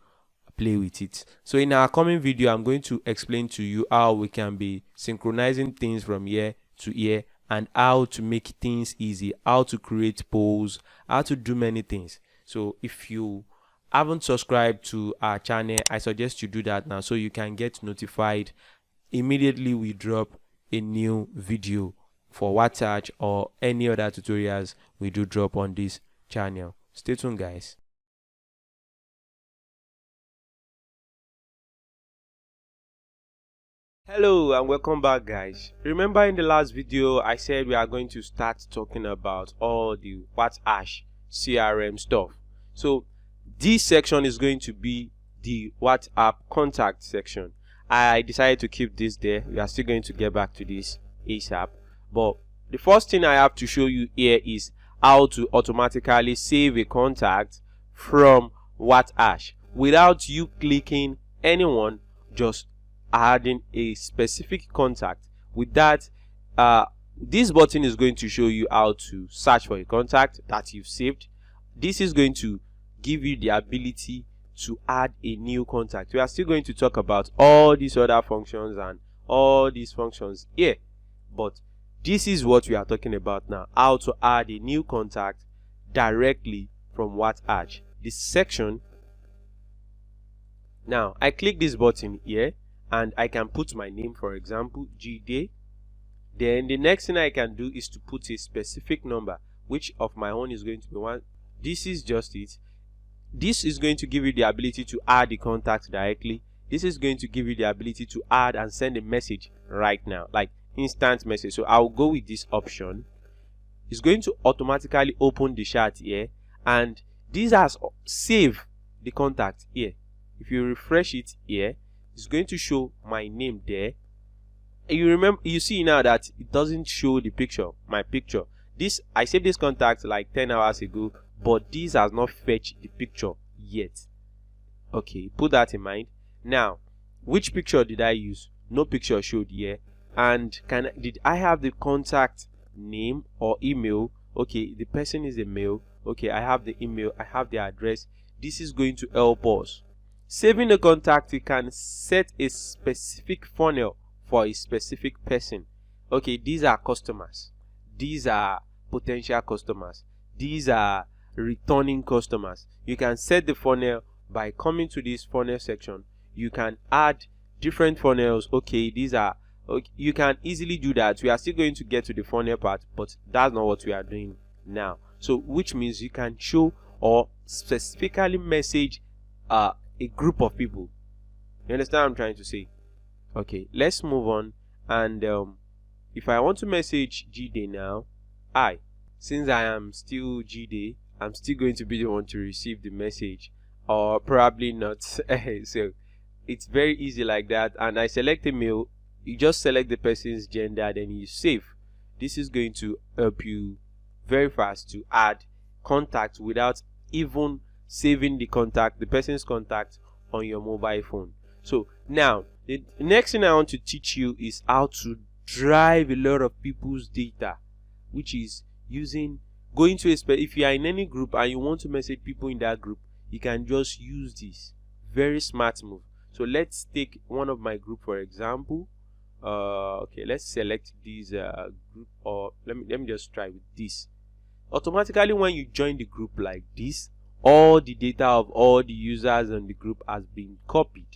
play with it. So in our coming video, I'm going to explain to you how we can be synchronizing things from here to here, and how to make things easy, how to create polls, how to do many things. So if you haven't subscribed to our channel, I suggest you do that now, so you can get notified immediately we drop a new video for WhatAsh or any other tutorials we do drop on this channel. Stay tuned, guys. Hello and welcome back, guys. Remember in the last video I said we are going to start talking about all the WhatAsh CRM stuff. So this section is going to be the WhatsApp contact section. I decided to keep this there. We are still going to get back to this ASAP, but the first thing I have to show you here is how to automatically save a contact from WhatAsh without you clicking anyone, just adding a specific contact. With that, this button is going to show you how to search for a contact that you've saved. This is going to give you the ability to add a new contact. We are still going to talk about all these other functions and all these functions here, but this is what we are talking about now, how to add a new contact directly from WhatAsh. This section, now I click this button here and I can put my name, for example GD. Then the next thing I can do is to put a specific number, which of my own is going to be 1. This is just it. This is going to give you the ability to add the contact directly. This is going to give you the ability to add and send a message right now, like instant message. So I'll go with this option. It's going to automatically open the chat here, and this has saved the contact here. If you refresh it here, it's going to show my name there. You remember, you see now that it doesn't show the picture, my picture. This, I saved this contact like 10 hours ago, but this has not fetched the picture yet. Okay, put that in mind. Now, which picture did I use? No picture showed here. And did I have the contact name or email? Okay, the person is a male. Okay, I have the email, I have the address. This is going to help us. Saving the contact, you can set a specific funnel for a specific person. Okay, these are customers, these are potential customers, these are returning customers. You can set the funnel by coming to this funnel section. You can add different funnels. Okay, these are, okay, you can easily do that. We are still going to get to the funnel part, but that's not what we are doing now. So which means you can show or specifically message a group of people. You understand what I'm trying to say? Okay, let's move on. And if I want to message GD now, since I am still GD, I'm still going to be the one to receive the message, or probably not. So it's very easy like that. And I select a male. You just select the person's gender, then you save. This is going to help you very fast to add contact without even saving the contact, the person's contact, on your mobile phone. So now the next thing I want to teach you is how to drive a lot of people's data, which is using going to if you are in any group and you want to message people in that group, you can just use this. Very smart move. So let's take one of my group, for example. Okay, let's select this group, or let me just try with this. Automatically, when you join the group like this, all the data of all the users in the group has been copied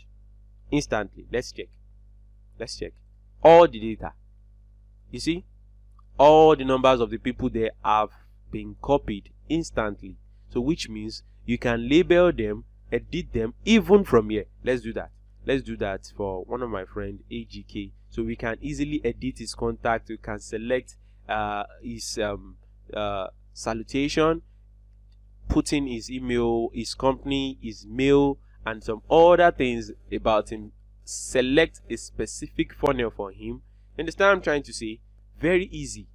instantly. Let's check all the data. You see, all the numbers of the people there have been copied instantly. So which means you can label them, edit them even from here. Let's do that for one of my friend AGK. So we can easily edit his contact. We can select his salutation, put in his email, his company, his mail, and some other things about him select a specific funnel for him. Understand what I'm trying to say? Very easy.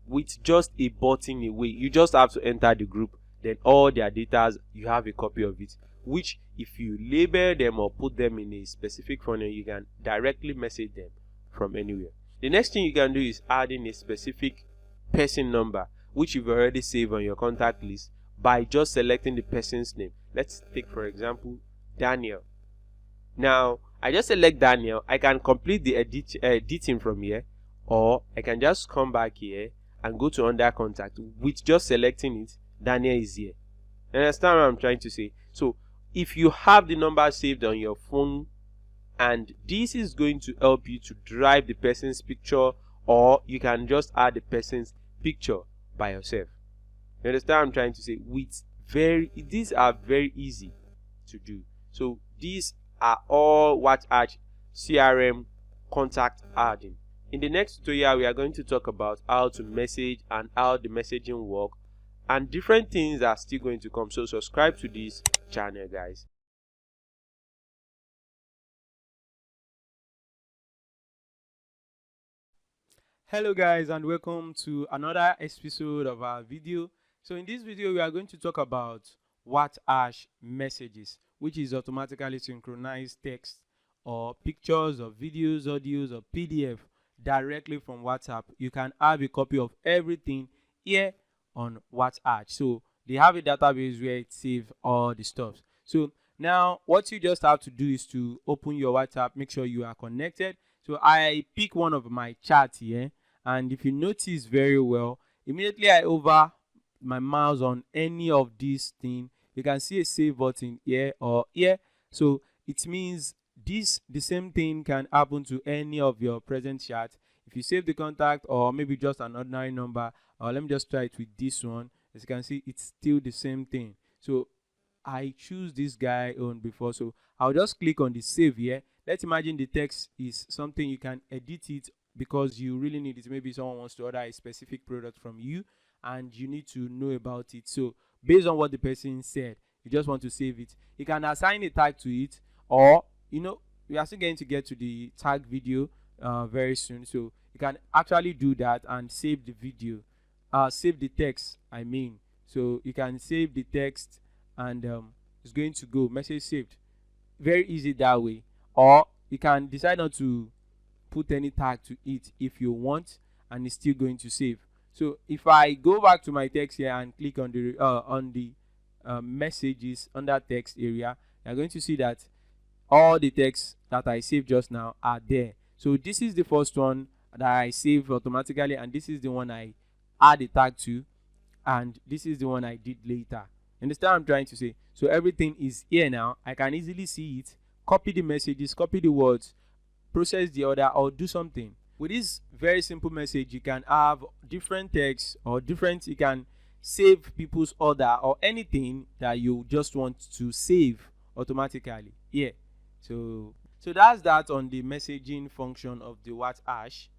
With just a button away, you just have to enter the group, then all their data, you have a copy of it, which if you label them or put them in a specific funnel, you can directly message them from anywhere. The next thing you can do is adding a specific person number which you've already saved on your contact list by just selecting the person's name. Let's take for example Daniel. Now I just select Daniel. I can complete the editing from here, or I can just come back here and go to under contact. With just selecting it, Daniel is here. Understand what I'm trying to say? So if you have the number saved on your phone, and this is going to help you to drive the person's picture, or you can just add the person's picture by yourself. You understand what I'm trying to say? These are very easy to do. So these are all WhatAsh CRM contact adding. In the next tutorial, we are going to talk about how to message and how the messaging work, and different things are still going to come. So subscribe to this channel, guys. Hello guys, and welcome to another episode of our video. So in this video we are going to talk about WhatAsh messages, which is automatically synchronized text or pictures or videos, audios or PDF directly from WhatsApp. You can have a copy of everything here on WhatAsh. So they have a database where it saves all the stuff. So now what you just have to do is to open your WhatsApp, make sure you are connected. So I pick one of my chats here, and if you notice very well, immediately I over my mouse on any of these things, you can see a save button here or here. So it means the same thing can happen to any of your present chats. If you save the contact or maybe just an ordinary number, or let me just try it with this one, as you can see it's still the same thing. So I choose this guy on before, so I'll just click on the save here. Let's imagine the text is something you can edit it because you really need it. Maybe someone wants to order a specific product from you and you need to know about it. So based on what the person said, you just want to save it. You can assign a tag to it, or we are still going to get to the tag video very soon. So you can actually do that and save the video, save the text, I mean. So you can save the text and it's going to go message saved. Very easy that way. Or you can decide not to put any tag to it if you want, and it's still going to save. So if I go back to my text here and click on the messages under text area, you're going to see that all the text that I saved just now are there. So this is the first one that I saved automatically, and this is the one I add a tag to, and this is the one I did later. Understand what I'm trying to say? So everything is here now. I can easily see it, copy the messages, copy the words, process the order, or do something. With this very simple message, you can have different texts or you can save people's order or anything that you just want to save automatically. Yeah. So that's that on the messaging function of the WhatAsh.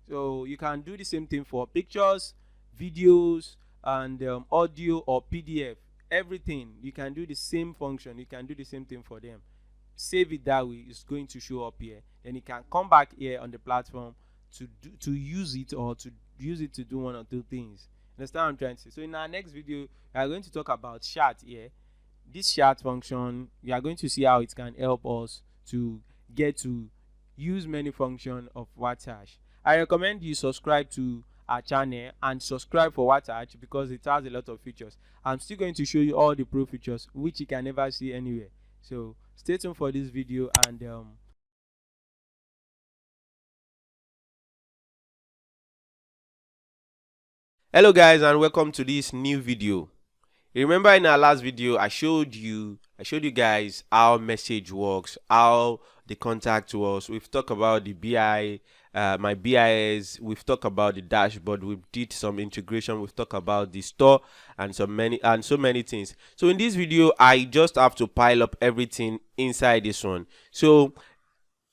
So you can do the same thing for pictures, videos, and audio or PDF. Everything you can do the same function. You can do the same thing for them. Save it that way. It's going to show up here. Then you can come back here on the platform to use it, or to use it to do one or two things. Understand what I'm trying to say? So in our next video, we are going to talk about chat here. This chat function, we are going to see how it can help us to get to use many functions of WhatAsh. I recommend you subscribe to our channel and subscribe for WhatAsh because it has a lot of features. I'm still going to show you all the pro features which you can never see anywhere. So stay tuned for this video, and hello guys, and welcome to this new video. Remember in our last video I showed you guys how message works, how the contact works. We've talked about the BI, my BIS, we've talked about the dashboard, we did some integration, we've talked about the store and so many things. So in this video I just have to pile up everything inside this one. So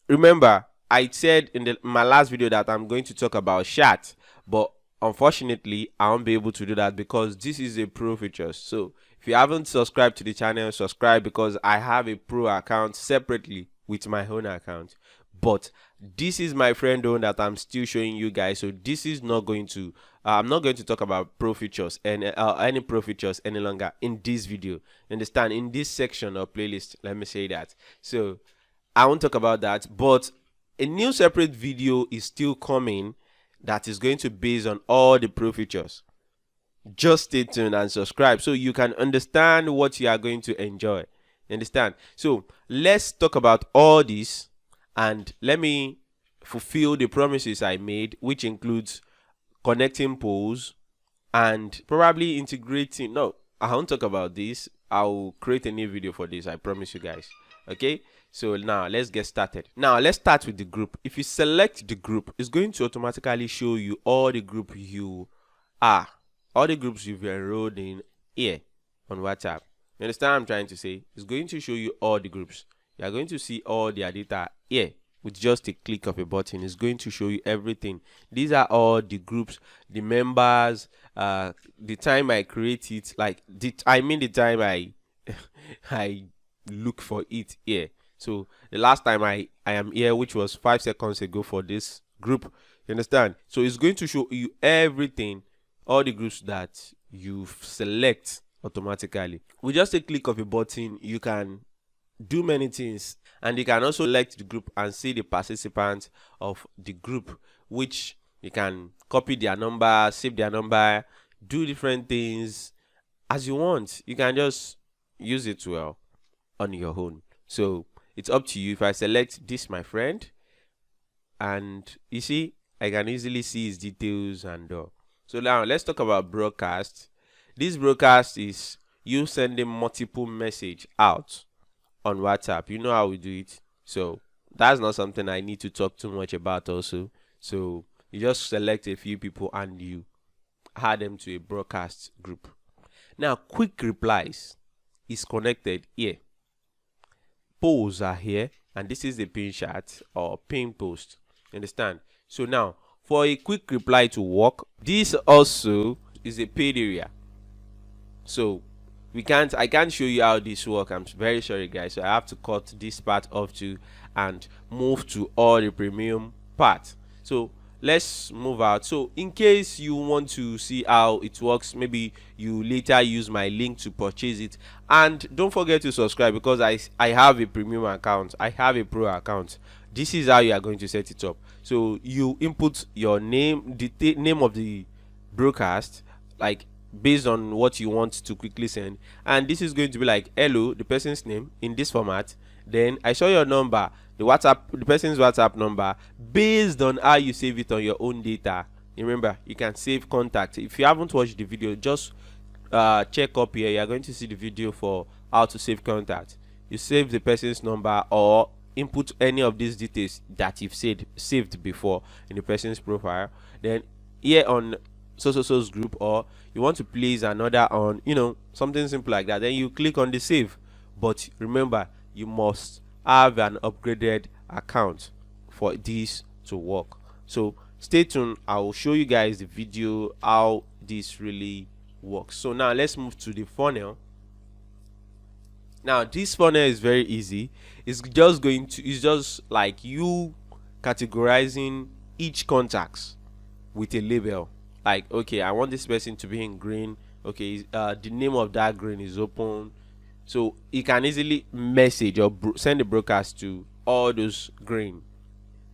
remember I said in my last video that I'm going to talk about chat, but unfortunately I won't be able to do that because this is a pro feature. So if you haven't subscribed to the channel, subscribe, because I have a pro account separately with my own account, but this is my friend own that I'm still showing you guys. So this is not going to I'm not going to talk about pro features and any pro features any longer in this video. Understand? In this section or playlist, let me say that. So I won't talk about that, but a new separate video is still coming that is going to be based on all the pro features. Just stay tuned and subscribe so you can understand what you are going to enjoy. Understand? So let's talk about all this, and let me fulfill the promises I made, which includes connecting polls and probably integrating. No, I won't talk about this. I'll create a new video for this, I promise you guys. Okay, so now let's get started. Now let's start with the group. If you select the group, it's going to automatically show you all the group you are, all the groups you've enrolled in here on WhatsApp. You understand what I'm trying to say? It's going to show you all the groups. You are going to see all their data here with just a click of a button. It's going to show you everything. These are all the groups, the members, the time I create it, like the time I look for it here. So the last time I am here, which was 5 seconds ago for this group. You understand? So it's going to show you everything, all the groups that you select automatically. With just a click of a button, you can do many things, and you can also select the group and see the participants of the group, which you can copy their number, save their number, do different things as you want. You can just use it well on your own. So it's up to you. If I select this, my friend, and you see, I can easily see his details and so now let's talk about broadcast. This broadcast is you sending multiple message out on WhatsApp. You know how we do it. So that's not something I need to talk too much about also. So you just select a few people and you add them to a broadcast group. Now quick replies is connected here. Polls are here, and this is the pin chat or pin post. Understand? So now for a quick reply to work, this also is a paid area. So I can't show you how this works. I'm very sorry guys. So I have to cut this part off too and move to all the premium part. So let's move out. So in case you want to see how it works, maybe you later use my link to purchase it, and don't forget to subscribe, because I have a premium account, I have a pro account. This is how you are going to set it up. So you input your name, the name of the broadcast, like based on what you want to quickly send, and this is going to be like hello, the person's name in this format. Then I show your number, the person's WhatsApp number, based on how you save it on your own data. Remember, you can save contact. If you haven't watched the video, just check up here. You are going to see the video for how to save contact. You save the person's number or input any of these details that you've saved before in the person's profile. Then here on so's group, or you want to place another on, something simple like that, then you click on the save. But remember, you must have an upgraded account for this to work. So stay tuned. I will show you guys the video how this really works. So now let's move to the funnel. Now this funnel is very easy. It's just like you categorizing each contacts with a label. Like, okay, I want this person to be in green. Okay, the name of that green is open. So you can easily message or send a broadcast to all those green.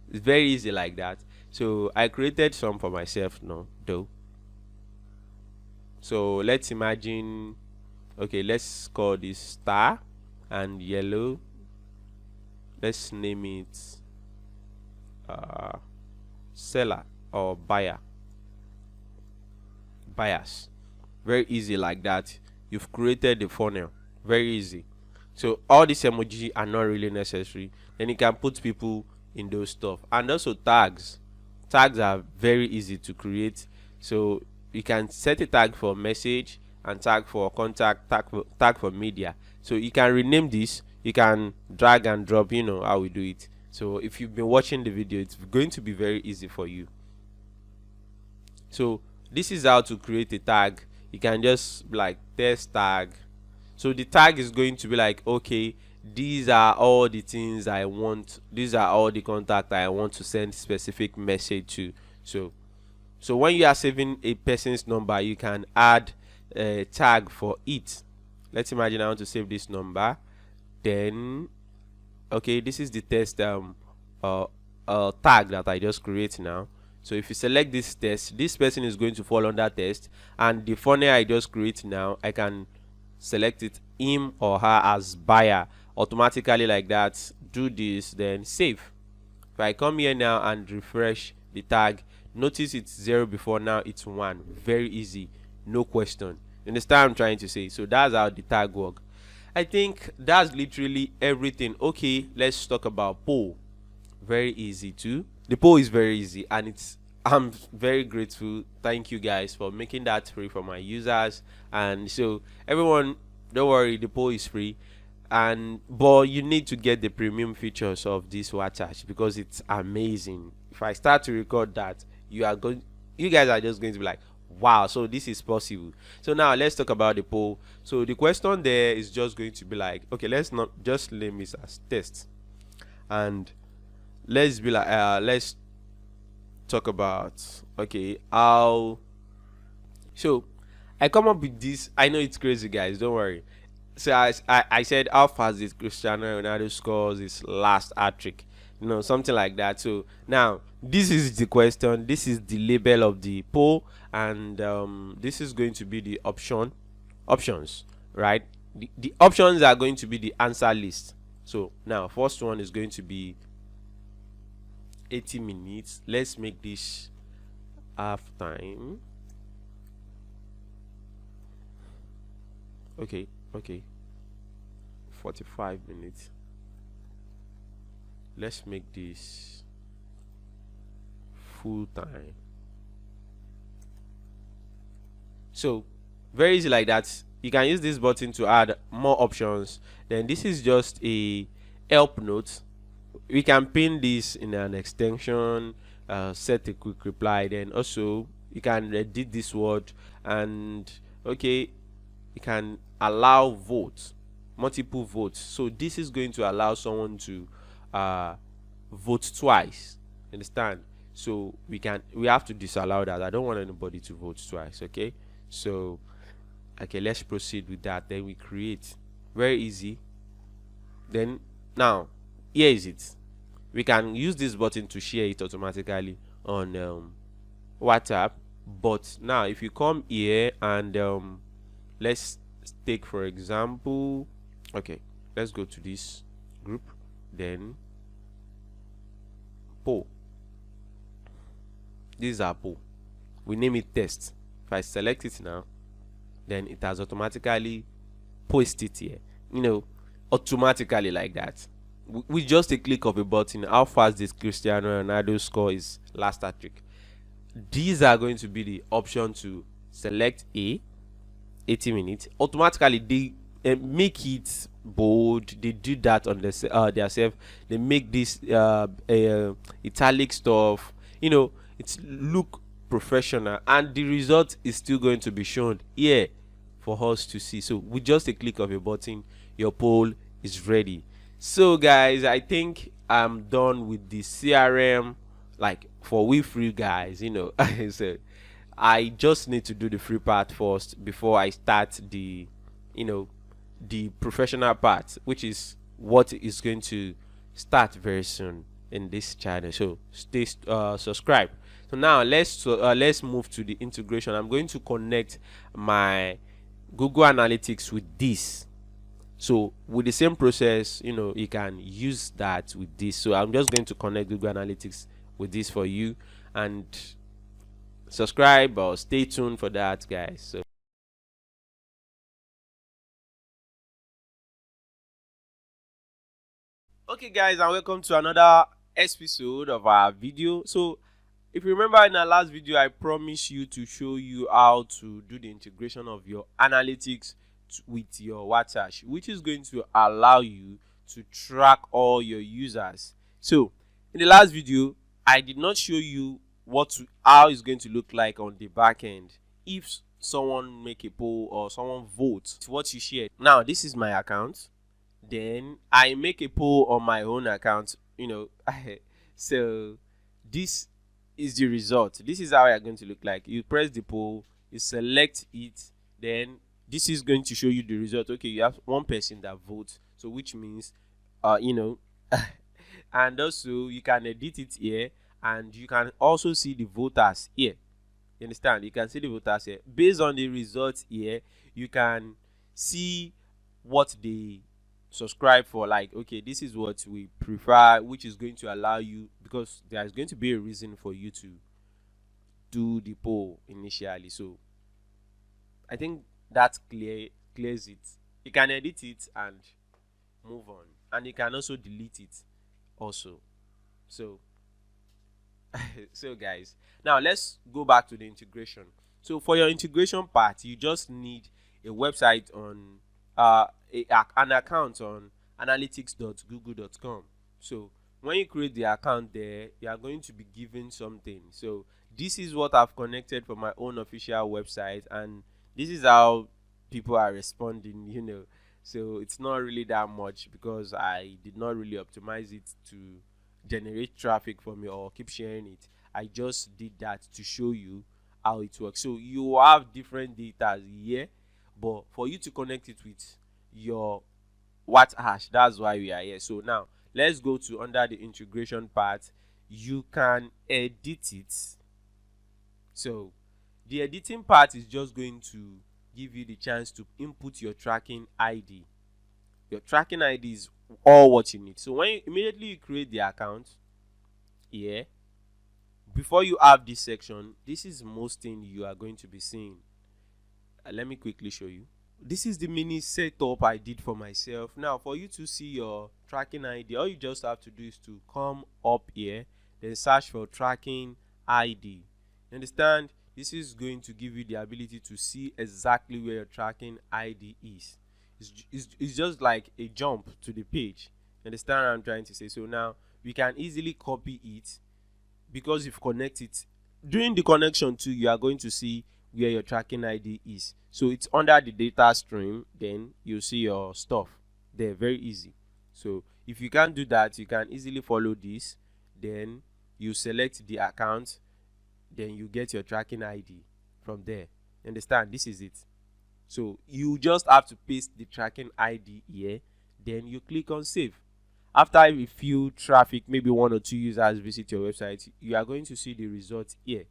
It's very easy like that. So I created some for myself now, though. So let's imagine, okay, let's call this star and yellow. Let's name it seller or buyers. Very easy like that. You've created the funnel. Very easy. So all these emoji are not really necessary. Then you can put people in those stuff. And also tags are very easy to create. So you can set a tag for message and tag for contact, tag for media. So you can rename this. You can drag and drop, how we do it. So if you've been watching the video, it's going to be very easy for you. So this is how to create a tag. You can just like test tag. So the tag is going to be like, okay, these are all the things I want, these are all the contact I want to send specific message to. So when you are saving a person's number, you can add a tag for it. Let's imagine I want to save this number. Then okay, this is the test tag that I just create now. So if you select this test, this person is going to fall under test, and the funnel I just create now, I can select it him or her as buyer automatically like that. Do this, then save. If I come here now and refresh the tag, notice it's 0 before, now it's 1. Very easy, no question. You understand what I'm trying to say? So that's how the tag work. I think that's literally everything. Okay, let's talk about poll. Very easy too. The poll is very easy, and I'm very grateful. Thank you guys for making that free for my users. And so everyone, don't worry, the poll is free, but you need to get the premium features of this WhatsAsh because it's amazing. If I start to record that, you guys are just going to be like, wow, so this is possible. So now let's talk about the poll. So the question there is just going to be like, okay, let's not just name it as test, and let's be like let's talk about, okay, how. So I come up with this. I know it's crazy, guys, don't worry. So I said, how fast did Cristiano Ronaldo scores his last hat-trick, something like that. So now this is the question, this is the label of the poll, and this is going to be the options, right? The options are going to be the answer list. So now first one is going to be 80 minutes. Let's make this half time. Okay, 45 minutes. Let's make this full time. So very easy like that. You can use this button to add more options. Then this is just a help note. We can pin this in an extension, set a quick reply. Then also you can edit this word, and okay, you can allow votes, multiple votes. So this is going to allow someone to vote twice. Understand? So we have to disallow that. I don't want anybody to vote twice. Okay, so okay, let's proceed with that. Then we create. Very easy. Then now here is it. We can use this button to share it automatically on WhatsApp. But now if you come here and let's take for example, okay, let's go to this group, then poll. This is our poll. We name it test. If I select it now, then it has automatically posted it here, automatically like that. With just a click of a button. How fast did Cristiano Ronaldo score his last hat-trick? These are going to be the option to select 80 minutes. Automatically they make it bold. They do that on themselves. They make this italic stuff, it's look professional, and the result is still going to be shown here for us to see. So with just a click of a button, your poll is ready. So guys, I think I'm done with the CRM, like for we free guys, so I just need to do the free part first before I start the the professional part, which is what is going to start very soon in this channel. So stay subscribed. So now let's move to the integration. I'm going to connect my Google Analytics with this. So with the same process, you can use that with this. So I'm just going to connect Google Analytics with this for you, and subscribe or stay tuned for that, guys. So okay guys, and welcome to another episode of our video. So if you remember, in our last video I promised you to show you how to do the integration of your analytics with your WhatAsh, which is going to allow you to track all your users. So in the last video I did not show you how it's going to look like on the back end if someone make a poll or someone votes what you shared. Now this is my account. then I make a poll on my own account, so this is the result. This is how it's going to look like. You press the poll, you select it, then this is going to show you the result. Okay, you have one person that votes, so which means and also you can edit it here, and you can also see the voters here. You understand? You can see the voters here. Based on the results here, you can see what they subscribe for. Like, okay, this is what we prefer, which is going to allow you, because there is going to be a reason for you to do the poll initially. So I think that clears it. You can edit it and move on, and you can also delete it also. So so guys, now let's go back to the integration. So for your integration part, you just need a website on an account on analytics.google.com. So when you create the account there, you are going to be given something. So this is what I've connected for my own official website, and this is how people are responding. So it's not really that much because I did not really optimize it to generate traffic for me or keep sharing it. I just did that to show you how it works. So you have different data here, but for you to connect it with your WhatAsh, that's why we are here. So now let's go to under the integration part. You can edit it. So the editing part is just going to give you the chance to input your tracking ID. Your tracking ID is all what you need. So when you immediately create the account here, before you have this section, this is most thing you are going to be seeing. Let me quickly show you. This is the mini setup I did for myself. Now for you to see your tracking ID, all you just have to do is to come up here, then search for tracking ID. You understand? This is going to give you the ability to see exactly where your tracking ID is. It's just like a jump to the page. You understand what I'm trying to say? So now we can easily copy it, because you've connected it. During the connection too, you are going to see where your tracking ID is. So it's under the data stream, then you see your stuff there. Very easy. So if you can't do that, you can easily follow this. Then you select the account, then you get your tracking ID from there. Understand? This is it. So you just have to paste the tracking ID here, then you click on save. After a few traffic, maybe 1 or 2 users visit your website, you are going to see the results here.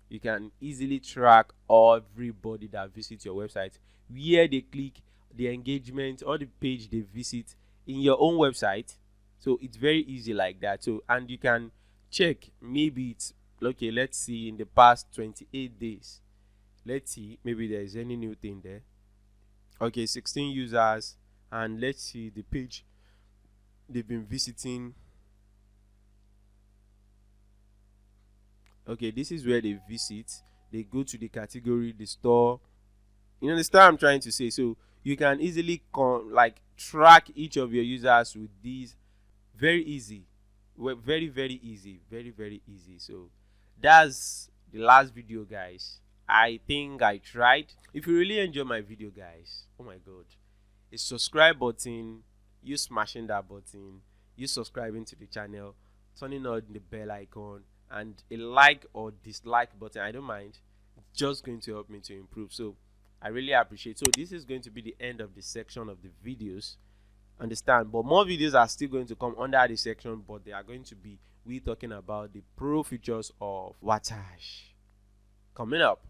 You can easily track everybody that visits your website, where they click, the engagement, or the page they visit in your own website. So it's very easy like that. So, and you can check, maybe it's okay, let's see, in the past 28 days, let's see, maybe there is any new thing there. Okay, 16 users, and let's see the page they've been visiting. Okay, this is where they visit. They go to the category, the store. You understand what I'm trying to say? So you can easily track each of your users with these. Very easy. Very, very easy. Very, very easy. So that's the last video, guys. I think I tried. If you really enjoy my video, guys, oh my god, a subscribe button, you smashing that button, you subscribing to the channel, turning on the bell icon, and a like or dislike button, I don't mind. It's just going to help me to improve. So I really appreciate. So this is going to be the end of the section of the videos. Understand? But more videos are still going to come under the section, but they are going to be we talking about the pro features of WhatAsh coming up.